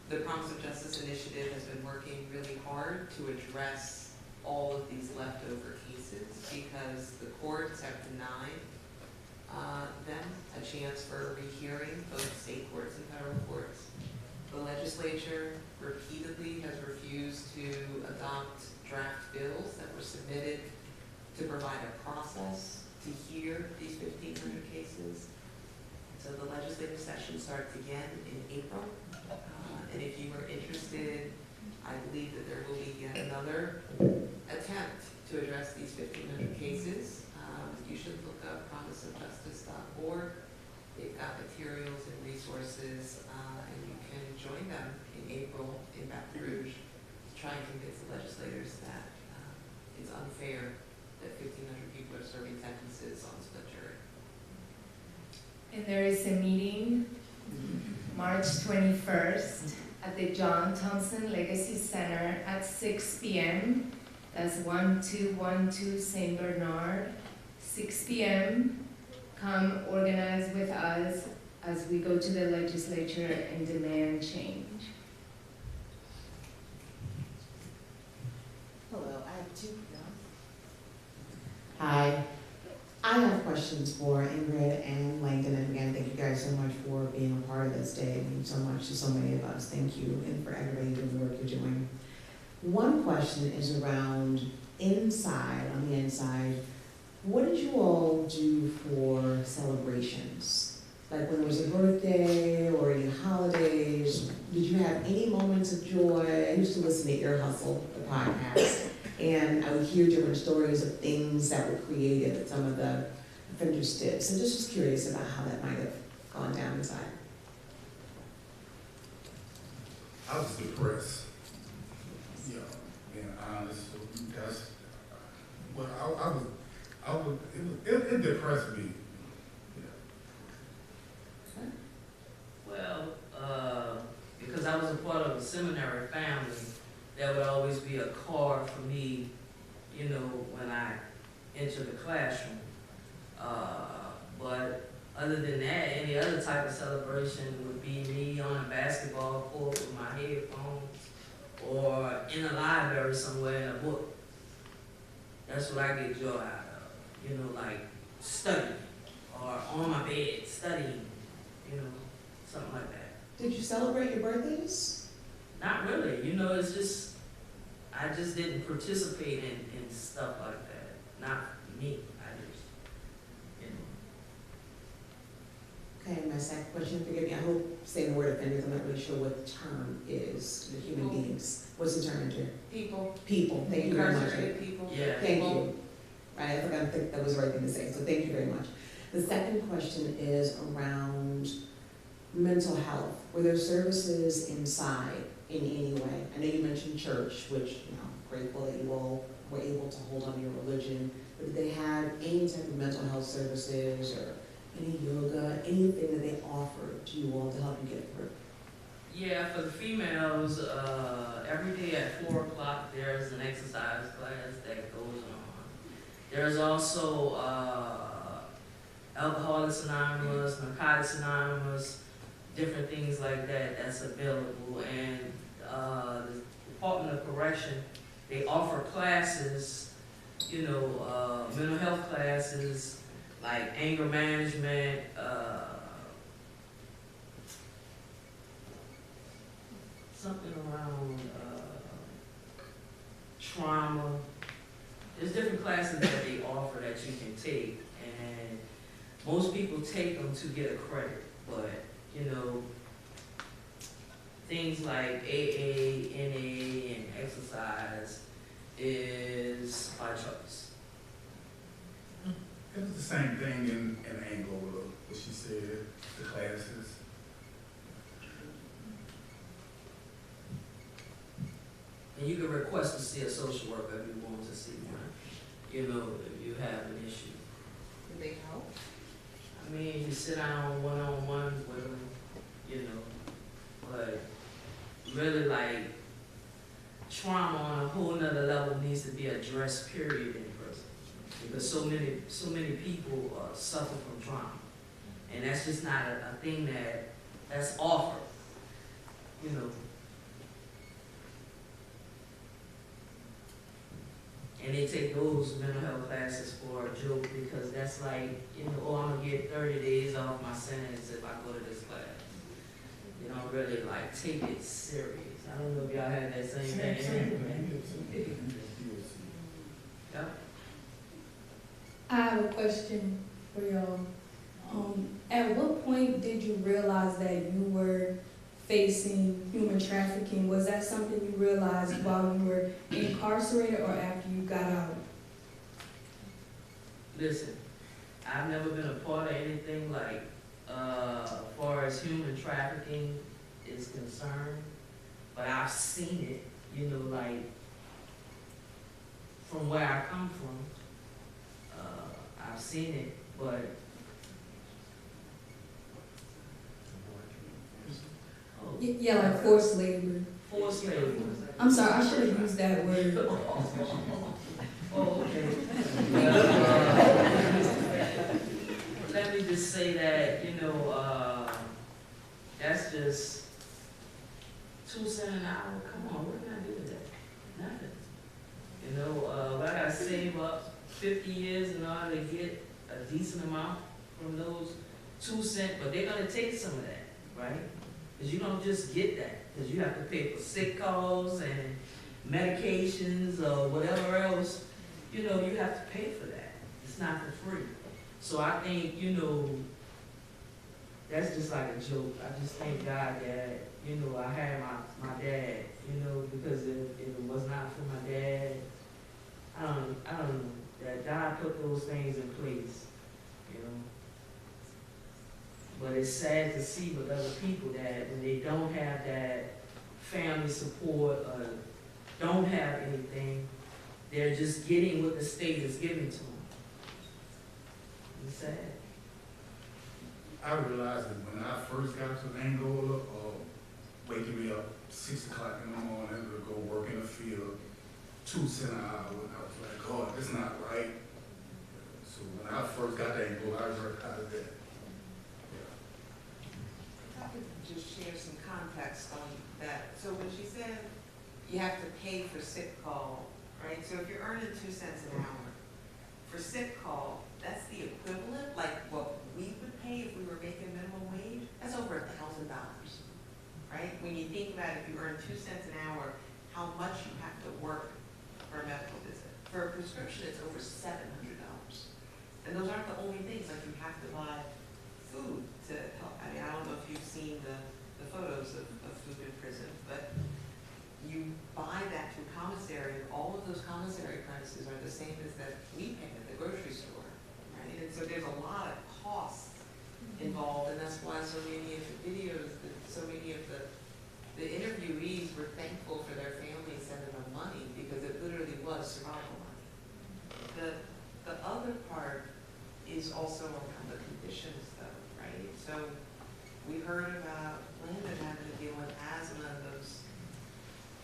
the Promise of Justice Initiative has been working really hard to address all of these leftover cases because the courts have denied them a chance for rehearing, both state courts and federal courts. The legislature repeatedly has refused to adopt draft bills that were submitted to provide a process to hear these 1,500 cases. So the legislative session starts again in April. And if you are interested, I believe that there will be yet another attempt to address these 1,500 cases. You should look up promiseofjustice.org. They've got materials and resources, and you can join them in April in Baton Rouge to try and convince the legislators that it's unfair that 1,500 people are serving sentences on split jury. And there is a meeting March 21st at the John Thompson Legacy Center at 6 p.m. That's 1212 St. Bernard. 6 p.m. Come organize with us as we go to the legislature and demand change. Hello, I have two. Hi. I have questions for Ingrid and Langdon, and again, thank you guys so much for being a part of this day. It means so much to so many of us. Thank you, and for everybody doing the work you're doing. One question is around inside, on the inside, what did you all do for celebrations? Like when there was a birthday or any holidays, did you have any moments of joy? I used to listen to Ear Hustle, the podcast. And I would hear different stories of things that were created that some of the offenders did. So just was curious about how that might have gone down inside. I was depressed. Yeah, being honest. That's, well, it depressed me. Yeah. Well, because I was a part of a seminary family, there would always be a card for me, you know, when I entered the classroom. But other than that, any other type of celebration would be me on a basketball court with my headphones or in a library somewhere in a book. That's what I get joy out of, you know, like studying or on my bed studying, you know, something like that. Did you celebrate your birthdays? Not really, you know, it's just, I just didn't participate in stuff like that. Not me, I just, you know. Okay, my second question, forgive me, I hope saying the word offenders, I'm not really sure what the term is, the human beings. What's the term, Andrea? People. People, thank you very much. Incarcerated people. Yeah. Thank you. Right, I think that was the right thing to say, so thank you very much. The second question is around mental health. Were there services inside in any way? I know you mentioned church, which, you know, grateful that you all were able to hold on to your religion, but did they have any type of mental health services or any yoga, anything that they offered to you all to help you get through? Yeah, for the females, every day at 4 o'clock there's an exercise class that goes on. There's also Alcoholics Anonymous, Narcotics Anonymous, different things like that that's available. And the Department of Correction, they offer classes, you know, mental health classes, like anger management, something around trauma. There's different classes that they offer that you can take, and most people take them to get a credit, but you know, things like AA, NA, and exercise is by choice. It was the same thing in Angola, what she said, the classes. And you can request to see a social worker if you want to see one, you know, if you have an issue. Do they help? I mean, you sit down one-on-one with them, you know, but really like trauma on a whole nother level needs to be addressed, period, in prison. Because so many people suffer from trauma. And that's just not a thing that's offered, you know. And they take those mental health classes for a joke because that's like, you know, oh, I'm gonna get 30 days off my sentence if I go to this class. You don't really like take it serious. I don't know if y'all had that same thing. Yeah. I have a question for y'all. At what point did you realize that you were facing human trafficking? Was that something you realized while you were incarcerated or after you got out? Listen, I've never been a part of anything like, as far as human trafficking is concerned, but I've seen it, you know, like, from where I come from, I've seen it, but Yeah, like forced labor. Forced labor. I'm sorry, I should have used that word. Oh, okay. Let me just say that, you know, that's just 2 cents an hour. Come on, what can I do with that? Nothing. You know, if I gotta save up 50 years in order to get a decent amount from those 2 cents, but they're gonna take some of that, right? Because you don't just get that, because you have to pay for sick calls and medications or whatever else. You know, you have to pay for that. It's not for free. So I think, you know, that's just like a joke. I just thank God that, you know, I had my dad, you know, because if it was not for my dad, I don't know, that God put those things in place, you know. But it's sad to see with other people that when they don't have that family support or don't have anything, they're just getting what the state is giving to them. It's sad. I realized that when I first got to Angola, waking me up 6 o'clock in the morning to go work in the field, 2 cents an hour, and I was like, oh, that's not right. So when I first got to Angola, I was out of that. If I could just share some context on that. So when she said you have to pay for sick call, right? So if you're earning 2 cents an hour, for sick call, that's the equivalent, like what we would pay if we were making minimum wage, that's over $1,000, right? When you think about if you earn 2 cents an hour, how much you have to work for a medical visit. For a prescription, it's over $700. And those aren't the only things, like you have to buy food to help. I mean, I don't know if you've seen the photos of food in prison, but you buy that through commissary. All of those commissary prices are the same as that we pay at the grocery store, right? And so there's a lot of costs involved, and that's why so many of the videos, so many of the interviewees were thankful for their families sending them money because it literally was survival money. The other part is also around the conditions, though, right? So we heard about Landon having to deal with asthma,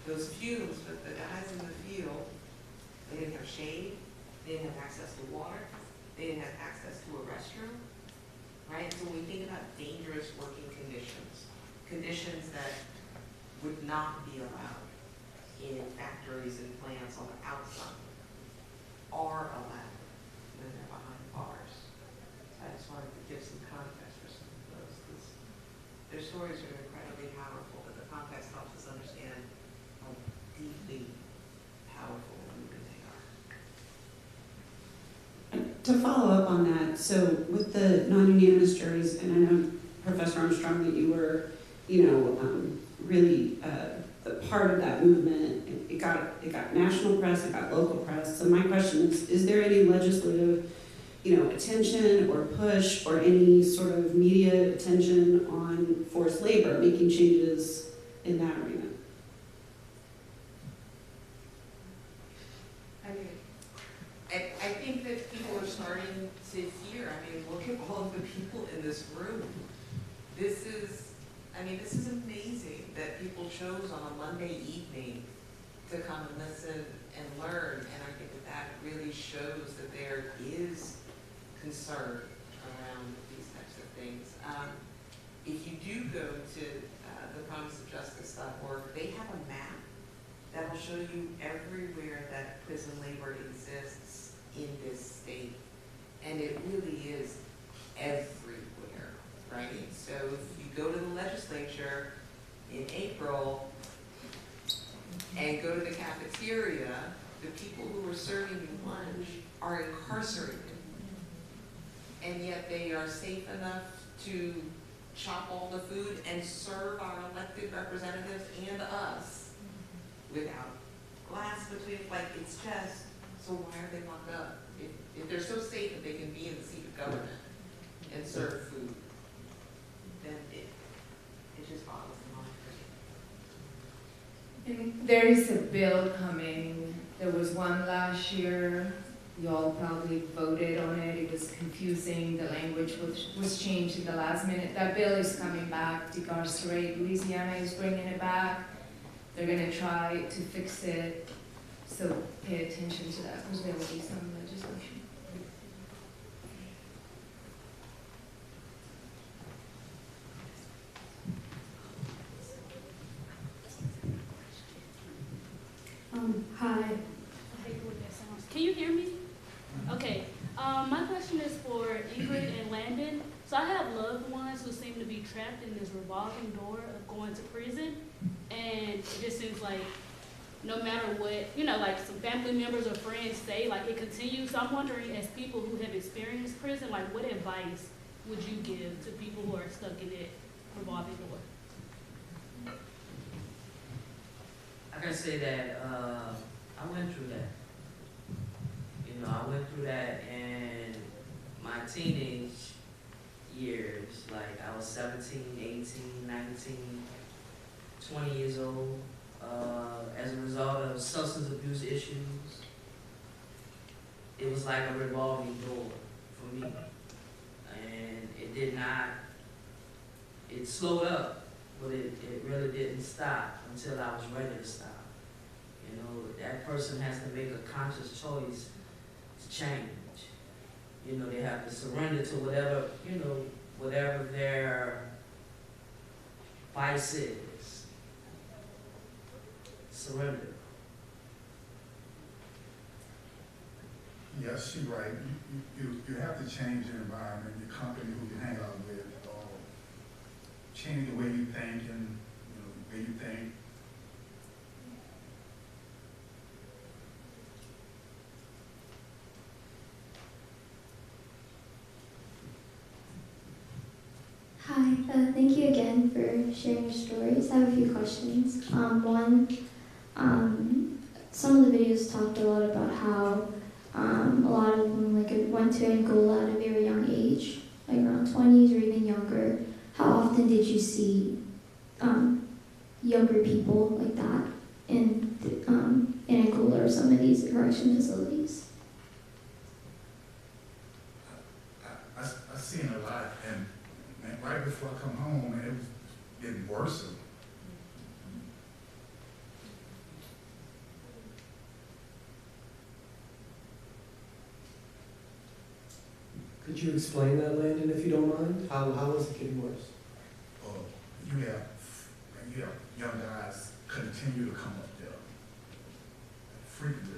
those fumes, but the guys in the field, they didn't have shade, they didn't have access to water, they didn't have access to a restroom, right? So when we think about dangerous working conditions, conditions that would not be allowed in factories and plants on the outside, are allowed when they're behind bars. So I just wanted to give some context for some of those, because their stories are incredibly powerful, but the context helps us understand how deeply powerful and moving they are. To follow up on that, so with the non-unanimous juries, and I know, Professor Armstrong, that you were, really a part of that movement. It got national press, it got local press. So my question is there any legislative attention or push or any sort of media attention on forced labor, making changes in that arena? I think that people are starting to hear. Look at all of the people in this room. This is amazing that people chose on a Monday evening to come and listen and learn. And I think that really shows that there is concern around these types of things. If you do go to thepromiseofjustice.org, they have a map that will show you everywhere that prison labor exists in this state. And it really is everywhere, right? So if you go to the legislature in April and go to the cafeteria, the people who are serving you lunch are incarcerated. And yet they are safe enough to chop all the food and serve our elected representatives and us without glass between, it's just, so why are they locked up? If they're so safe that they can be in the seat of government and serve food, then it just boggles the mind. And there is a bill coming. There was one last year. Y'all probably voted on it. It was confusing. The language was changed in the last minute. That bill is coming back. Decarcerate. Louisiana is bringing it back. They're going to try to fix it. So pay attention to that because there will be some legislation. Hi. Can you hear me? Okay. My question is for Ingrid and Landon. So I have loved ones who seem to be trapped in this revolving door of going to prison. And it just seems like no matter what, some family members or friends say, it continues. So I'm wondering, as people who have experienced prison, what advice would you give to people who are stuck in that revolving door? I can say that I went through that. I went through that in my teenage years. I was 17, 18, 19, 20 years old. As a result of substance abuse issues, it was like a revolving door for me. And it slowed up, but it really didn't stop until I was ready to stop. That person has to make a conscious choice to change. They have to surrender to whatever their vice is. Surrender. Yes, she's right. You have to change your environment, your company, who you hang out with, change the way you think and the way you think. Hi, thank you again for sharing your stories. I have a few questions. One, some of the videos talked a lot about how a lot of them went to Angola at a very young age, around 20s or even younger. How often did you see younger people like that in Angola or some of these correction facilities? I've seen a lot, and right before I come home, it was getting worse. Could you explain that, Landon, if you don't mind? How is it getting worse? You have young guys continue to come up there frequently.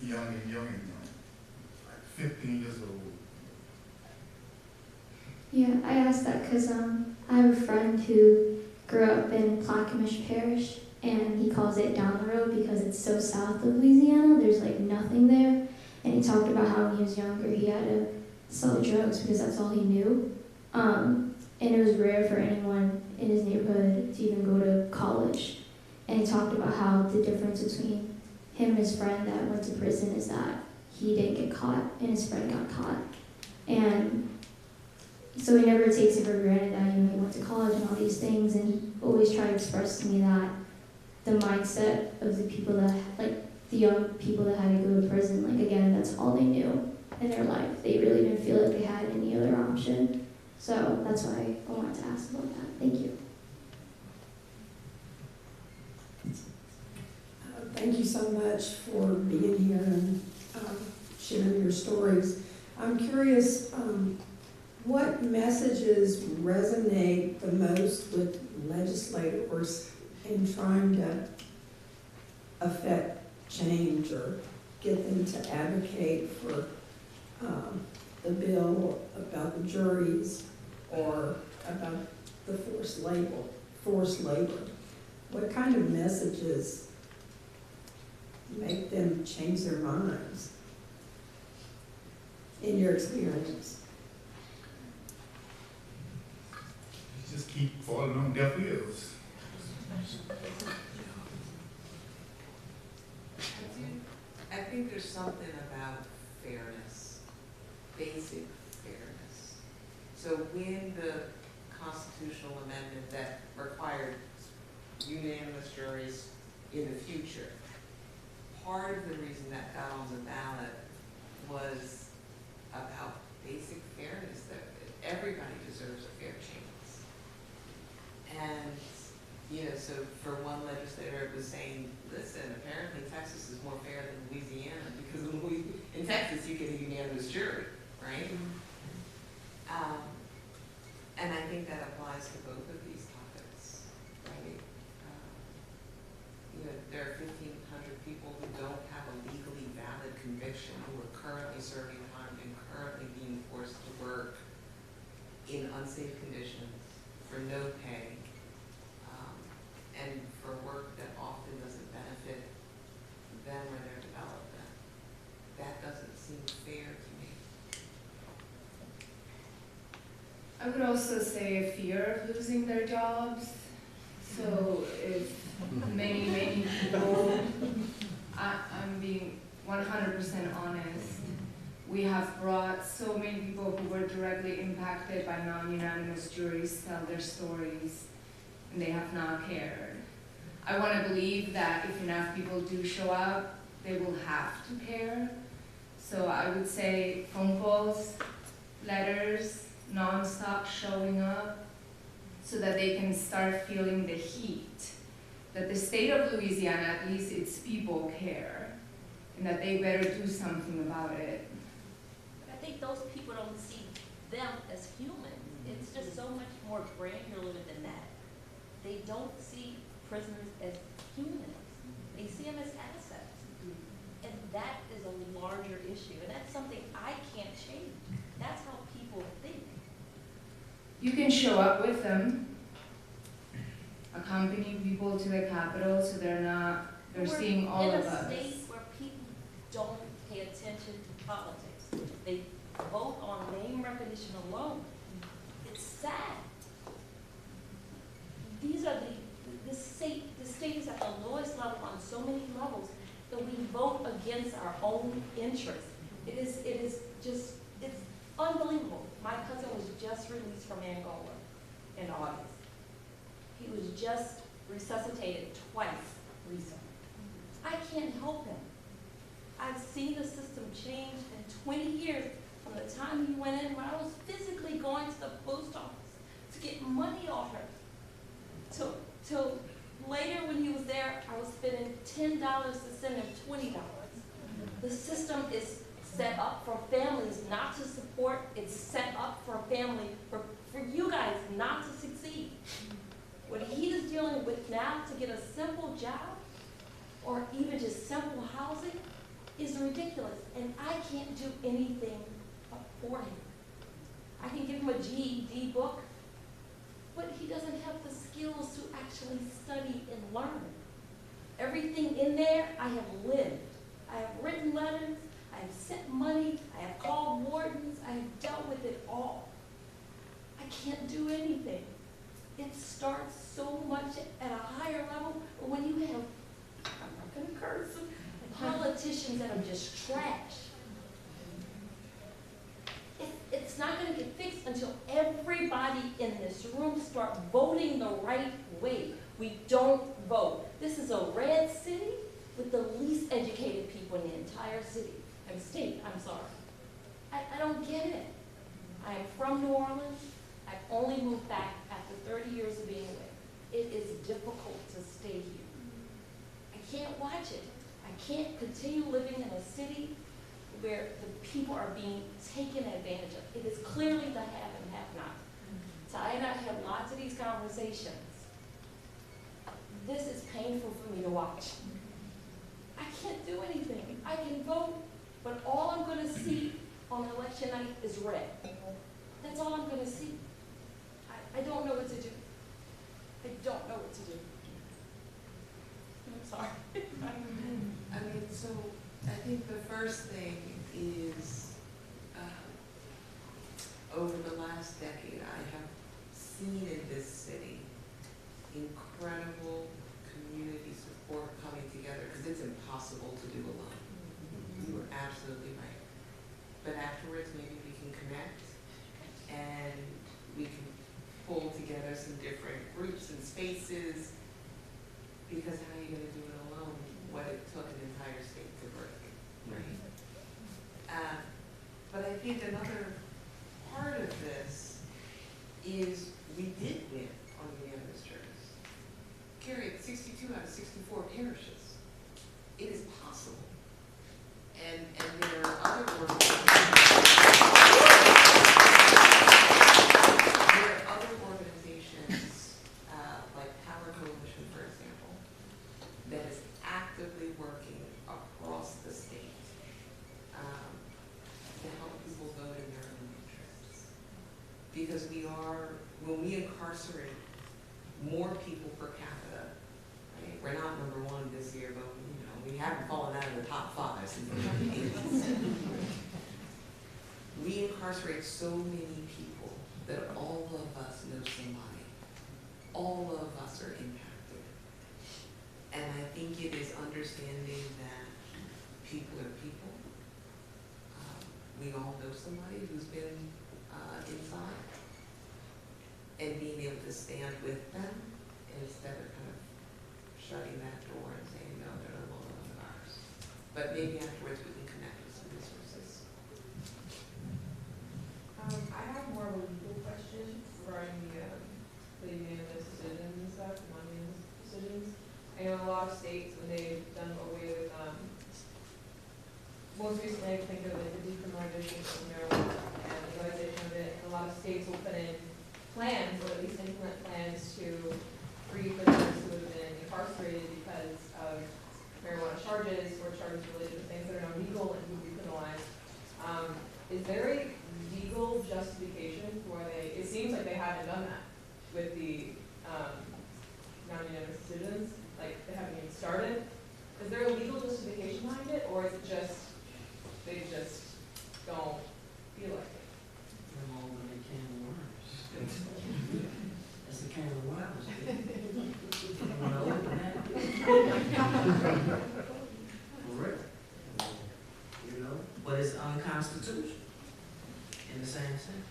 Young and young, like 15 years old. Yeah, I asked that because I have a friend who grew up in Clackamas Parish, and he calls it down the road because it's so south of Louisiana. There's nothing there. And he talked about how when he was younger, he had to sell drugs because that's all he knew. And it was rare for anyone in his neighborhood to even go to college. And he talked about how the difference between him and his friend that went to prison is that he didn't get caught and his friend got caught. And so he never takes it for granted that he went to college and all these things, and he always tried to express to me that the mindset of the people that, like the young people that had to go to prison, like again, that's all they knew in their life. They really didn't feel like they had any other option. So that's why I wanted to ask about that. Thank you. Thank you so much for being here and sharing your stories. I'm curious, what messages resonate the most with legislators in trying to affect change or get them to advocate for the bill about the juries or about the forced labor? What kind of messages make them change their minds in your experience? You just keep falling on deaf ears. I think there's something about fairness, basic fairness. So when the constitutional amendment that required unanimous juries in the future, part of the reason that got on the ballot was about basic fairness, that everybody deserves a fair chance. And, you know, so for one legislator, it was saying, listen, apparently Texas is more fair than Louisiana because in Texas you get a unanimous jury, right? And I think that applies to both of these topics, right? You know, there are 1,500 people who don't have a legally valid conviction who are currently serving time and currently being forced to work in unsafe conditions for no pay, and for work that often doesn't benefit them or their development. That doesn't seem fair to me. I would also say a fear of losing their jobs. So if many people, I'm being 100% honest, we have brought so many people who were directly impacted by non-unanimous juries tell their stories, and they have not cared. I want to believe that if enough people do show up, they will have to care. So I would say phone calls, letters, non-stop showing up, so that they can start feeling the heat, that the state of Louisiana, at least its people, care, and that they better do something about it. I think those people don't see them as human. It's just so much more granular than that. They don't see prisoners as humans. They see them as assets. And that is a larger issue. And that's something I can't change. That's how people think. You can show up with them, accompany people to the Capitol so they're seeing all of us. We're in a state where people don't pay attention to politics. They vote on name recognition alone. It's sad. These are the state is at the lowest level on so many levels that we vote against our own interests. It is just, it's unbelievable. My cousin was just released from Angola in August. He was just resuscitated twice recently. I can't help him. I've seen the system change in 20 years from the time he went in, when I was physically going to the post office to get money off her. Till later when he was there, I was spending $10 to send him $20. The system is set up for families not to support. It's set up for a family, for you guys not to succeed. What he is dealing with now to get a simple job or even just simple housing is ridiculous. And I can't do anything for him. I can give him a GED book, but he doesn't have the skills to actually study and learn. Everything in there, I have lived. I have written letters, I have sent money, I have called wardens, I have dealt with it all. I can't do anything. It starts so much at a higher level, but when you have, I'm not gonna curse, everybody in this room start voting the right way. We don't vote. This is a red city with the least educated people in the entire city, and state, I'm sorry. I don't get it. I am from New Orleans. I've only moved back after 30 years of being away. It is difficult to stay here. I can't watch it. I can't continue living in a city where the people are being taken advantage of. It is clearly the have and have not. So I and I have lots of these conversations. This is painful for me to watch. I can't do anything. I can vote, but all I'm going to see on election night is red. That's all I'm going to see. I don't know what to do. I don't know what to do. I'm sorry. I mean, so I think the first thing is over the last decade, I have seen in this city incredible community support coming together, because it's impossible to do alone. You are absolutely right. But afterwards, maybe we can connect and we can pull together some different groups and spaces, because how are you going to do it alone? What it took an entire state to break, right? But I think another part of this is we did win on unanimous juries. Carried 62 out of 64 parishes. It is possible. And there are other organizations, like Power Coalition, for example, that is actively working across the state to help people vote in their own interests. Because when we incarcerate more people per capita, right? We're not #1 this year, but we haven't fallen out of the top 5 since the 1980s. We incarcerate so many people that all of us know somebody. All of us are impacted. And I think it is understanding that people are people. We all know somebody who's been inside, and being able to stand with them instead of kind of shutting that door and saying, no, they're no longer one of ours. But maybe afterwards we can connect with some resources. I have more of a legal question regarding the unanimous decisions and stuff, non-unanimous decisions. I know in a lot of states, when they've done away with, most recently I think of like the decriminalization of marijuana and legalization of it. A lot of states will put in plans, or at least implement plans to free prisoners who have been incarcerated because of marijuana charges or charges related to things that are now legal and would be criminalized. Is there a legal justification for why it seems like they haven't done that with the non-unanimous decisions, like they haven't even started. Is there a legal justification behind it, or is it just, they just don't feel like it? They're all in a can of worms. That's a can of worms. You want to open that? Correct. You know, but it's unconstitutional in the same sense.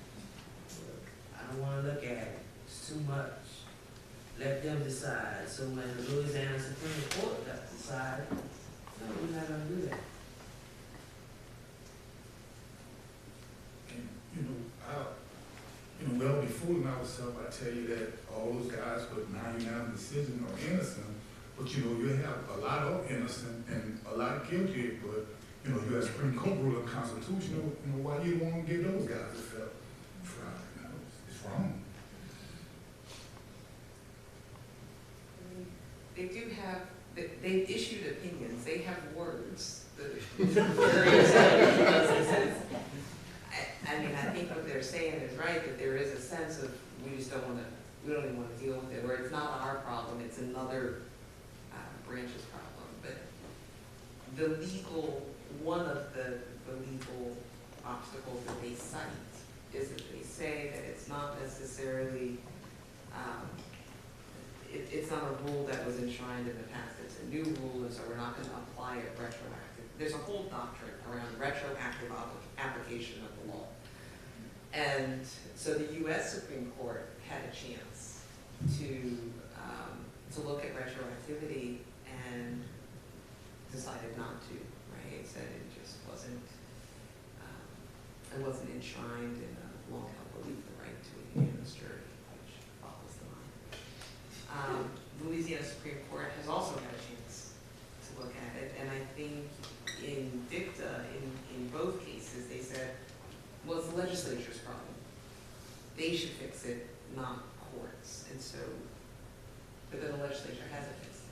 I don't want to look at it. It's too much. Let them decide. So when the Louisiana Supreme Court got to decide, no, we're not going to do that. Well, before myself, I tell you that all those guys with non-unanimous decision are innocent, but you have a lot of innocent and a lot guilty, but you have Supreme Court rule unconstitutional. Why you want to give those guys a fair trial? It's wrong. They do have, they've issued opinions, they have words. I mean, I think what they're saying is right, that there is a sense of, we don't even want to deal with it, where it's not our problem, it's another branch's problem. But one of the legal obstacles that they cite is that they say that it's not necessarily, it's not a rule that was enshrined in the past, it's a new rule, and so we're not going to apply it retroactive. There's a whole doctrine around retroactive application of the law. And so the U.S. Supreme Court had a chance to look at retroactivity and decided not to, right? It said it just wasn't enshrined in a long-held belief, the right to a unanimous jury, which follows the line. Louisiana Supreme Court has also had a chance to look at it, and I think in dicta, in both cases, they said, well, it's the legislature's problem. They should fix it, not courts. And so, but then the legislature hasn't fixed it.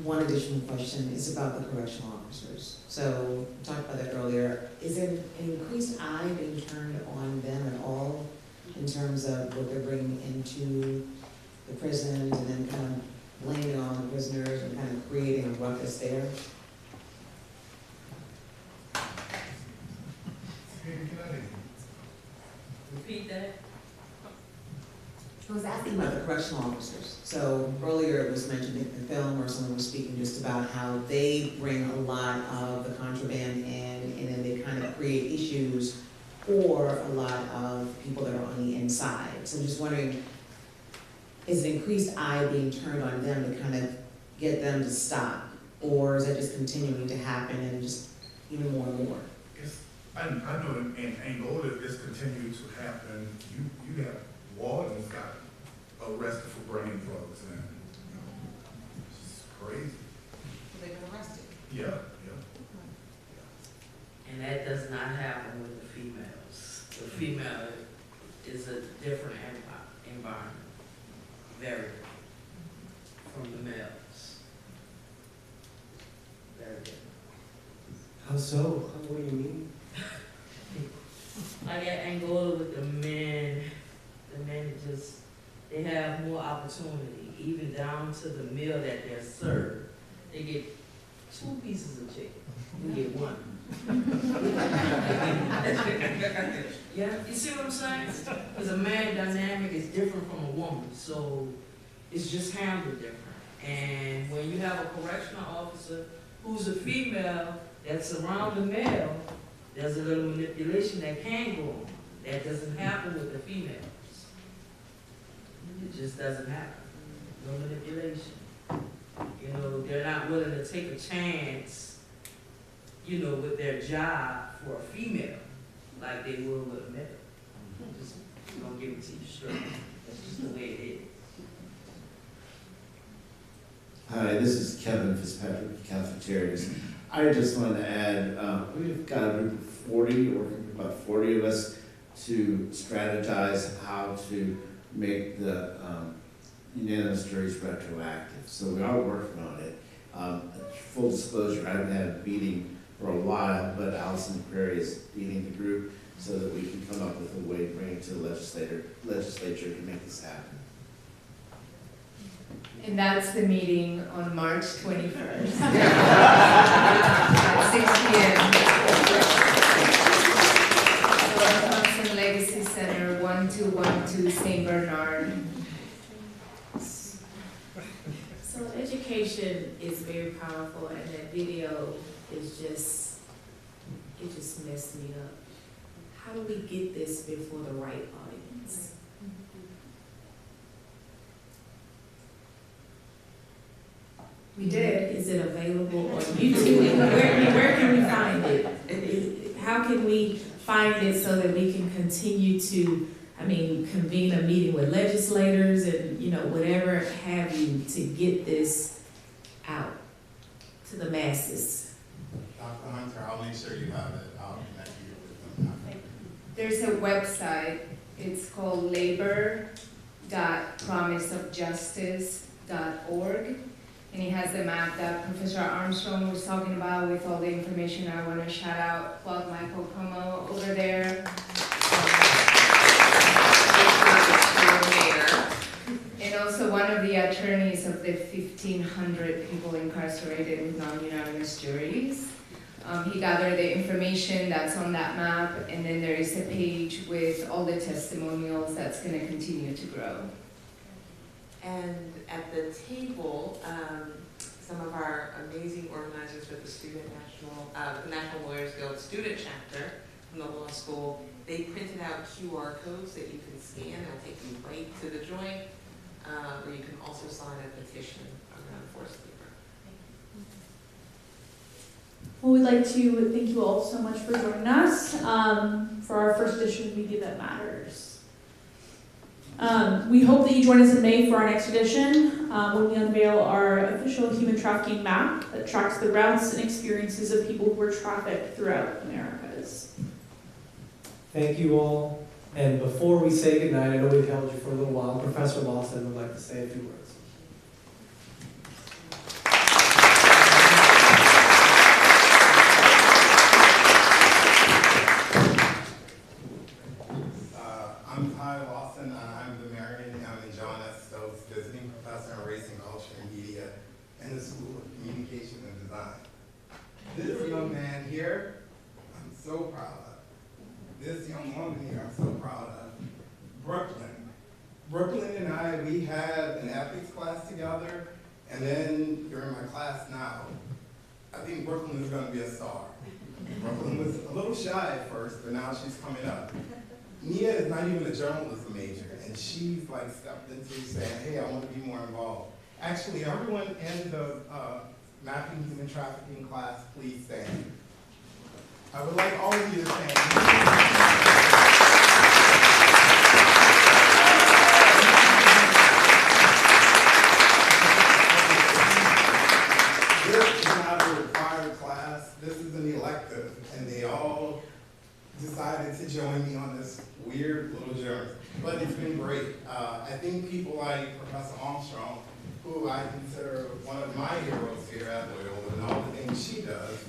One additional question is about the correctional officers. So, we talked about that earlier. Is there an increased eye being turned on them at all in terms of what they're bringing into the prisons and then kind of landing on the prisoners and kind of creating a ruckus there? Repeat that. I was asking about the correctional officers. So earlier it was mentioned in the film where someone was speaking just about how they bring a lot of the contraband in and then they kind of create issues for a lot of people that are on the inside. So I'm just wondering, is an increased eye being turned on them to kind of get them to stop? Or is that just continuing to happen and just even more and more? I know in Angola this continues to happen. You have wardens got arrested for bringing drugs in. You know, it's crazy. They've been arrested. Yeah, yeah. And that does not happen with the females. The female is a different environment, very different from the males. Very different. How so? What do you mean? Like at Angola with the men just, they have more opportunity, even down to the meal that they're served. They get 2 pieces of chicken, we get 1. Yeah, you see what I'm saying? Because a man dynamic is different from a woman, so it's just handled different. And when you have a correctional officer who's a female that's around the male, there's a little manipulation that can go on. That doesn't happen with the females. It just doesn't happen. No manipulation. You know, they're not willing to take a chance, you know, with their job for a female like they would with a male. Just gonna give it to you straight. That's just the way it is. Hi, this is Kevin Fitzpatrick with Catholic Charities. I just wanted to add, we've got a group of 40, or about 40 of us, to strategize how to make the unanimous juries retroactive. So we are working on it. Full disclosure, I haven't had a meeting for a while, but Allison Prairie is leading the group so that we can come up with a way to bring it to the legislature to make this happen. And that's the meeting on March 21st at 6 p.m. Thompson Legacy Center, 1212 St. Bernard. So education is very powerful, and that video is just, it just messed me up. How do we get this before the right audience? We did. Is it available on YouTube? Where can we find it? How can we find it so that we can continue to, convene a meeting with legislators and, whatever have you to get this out to the masses? Dr. Hunter, I'll make sure you have it. I'll connect you with them. There's a website. It's called labor.promiseofjustice.org. And it has the map that Professor Armstrong was talking about with all the information. I want to shout out, plug Michael Como over there. And also one of the attorneys of the 1,500 people incarcerated with non-unanimous juries. He gathered the information that's on that map, and then there is a page with all the testimonials that's going to continue to grow. And at the table, some of our amazing organizers with the National Lawyers Guild student chapter from the law school. They printed out QR codes that you can scan. They'll take you right to the joint, where you can also sign a petition around forced labor. Well, we'd like to thank you all so much for joining us for our first edition of Media That Matters. We hope that you join us in May for our next edition when we unveil our official human trafficking map that tracks the routes and experiences of people who were trafficked throughout Americas. Thank you all. And before we say goodnight, I know we've held you for a little while. Professor Lawson would like to say a few words. I'm Ty Lawson, and I'm the Marion and John S. Stokes Visiting Professor in Race and Culture and Media in the School of Communication and Design. This young man here, I'm so proud of. This young woman here, I'm so proud of. Brooklyn. Brooklyn and I, we had an ethics class together, and then you're in my class now. I think Brooklyn is going to be a star. Brooklyn was a little shy at first, but now she's coming up. Nia is not even a journalism major, and she's like stepped into saying, hey, I want to be more involved. Actually, everyone in the Mapping Human Trafficking class, please stand. I would like all of you to stand. This is not a required class. This is an elective, and they all decided to join me on this weird little journey, but it's been great. I think people like Professor Armstrong, who I consider one of my heroes here at Loyola and all the things she does.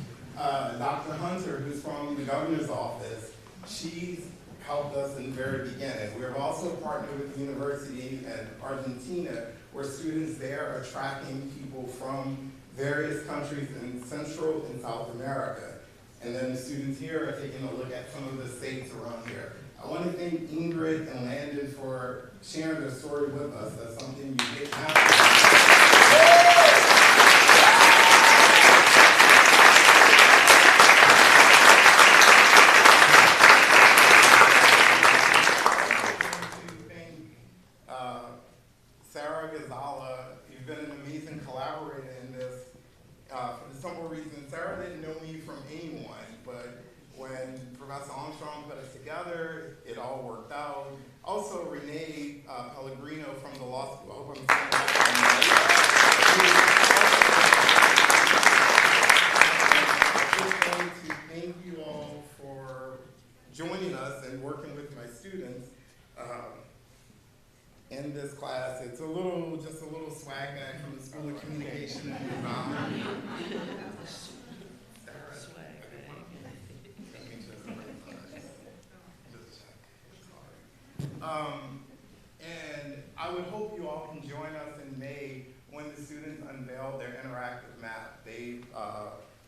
Dr. Hunter, who's from the governor's office, she's helped us in the very beginning. We're also partnered with the university in Argentina, where students there are tracking people from various countries in Central and South America. And then the students here are taking a look at some of the states around here. I want to thank Ingrid and Landon for sharing their story with us. That's something you didn't have. Sarah Ghazala, you've been an amazing collaborator in this. For the simple reason, Sarah didn't know me from anyone, but when Professor Armstrong put us together, it all worked out. Also, Renee Pellegrino from the law school. I hope I'm saying that. I just want to thank you all for joining us and working with my students in this class. It's a little, just a little swag bag from the School of Communication and Design. And I would hope you all can join us in May when the students unveil their interactive map. They've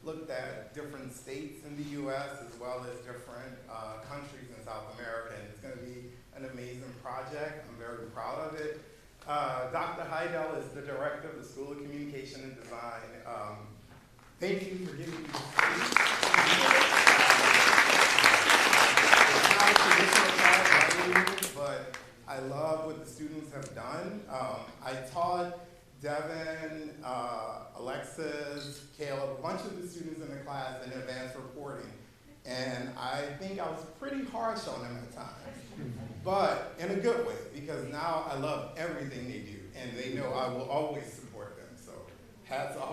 looked at different states in the U.S. as well as different countries in South America, and it's going to be an amazing project. I'm very proud of it. Dr. Heidel is the director of the School of Communication and Design. Thank you for giving me this speech. It's not a traditional class, but I love what the students have done. I taught Devin, Alexis, Caleb, a bunch of the students in the class in advanced reporting. And I think I was pretty harsh on them at times, but in a good way, because now I love everything they do, and they know I will always support them. So hats off.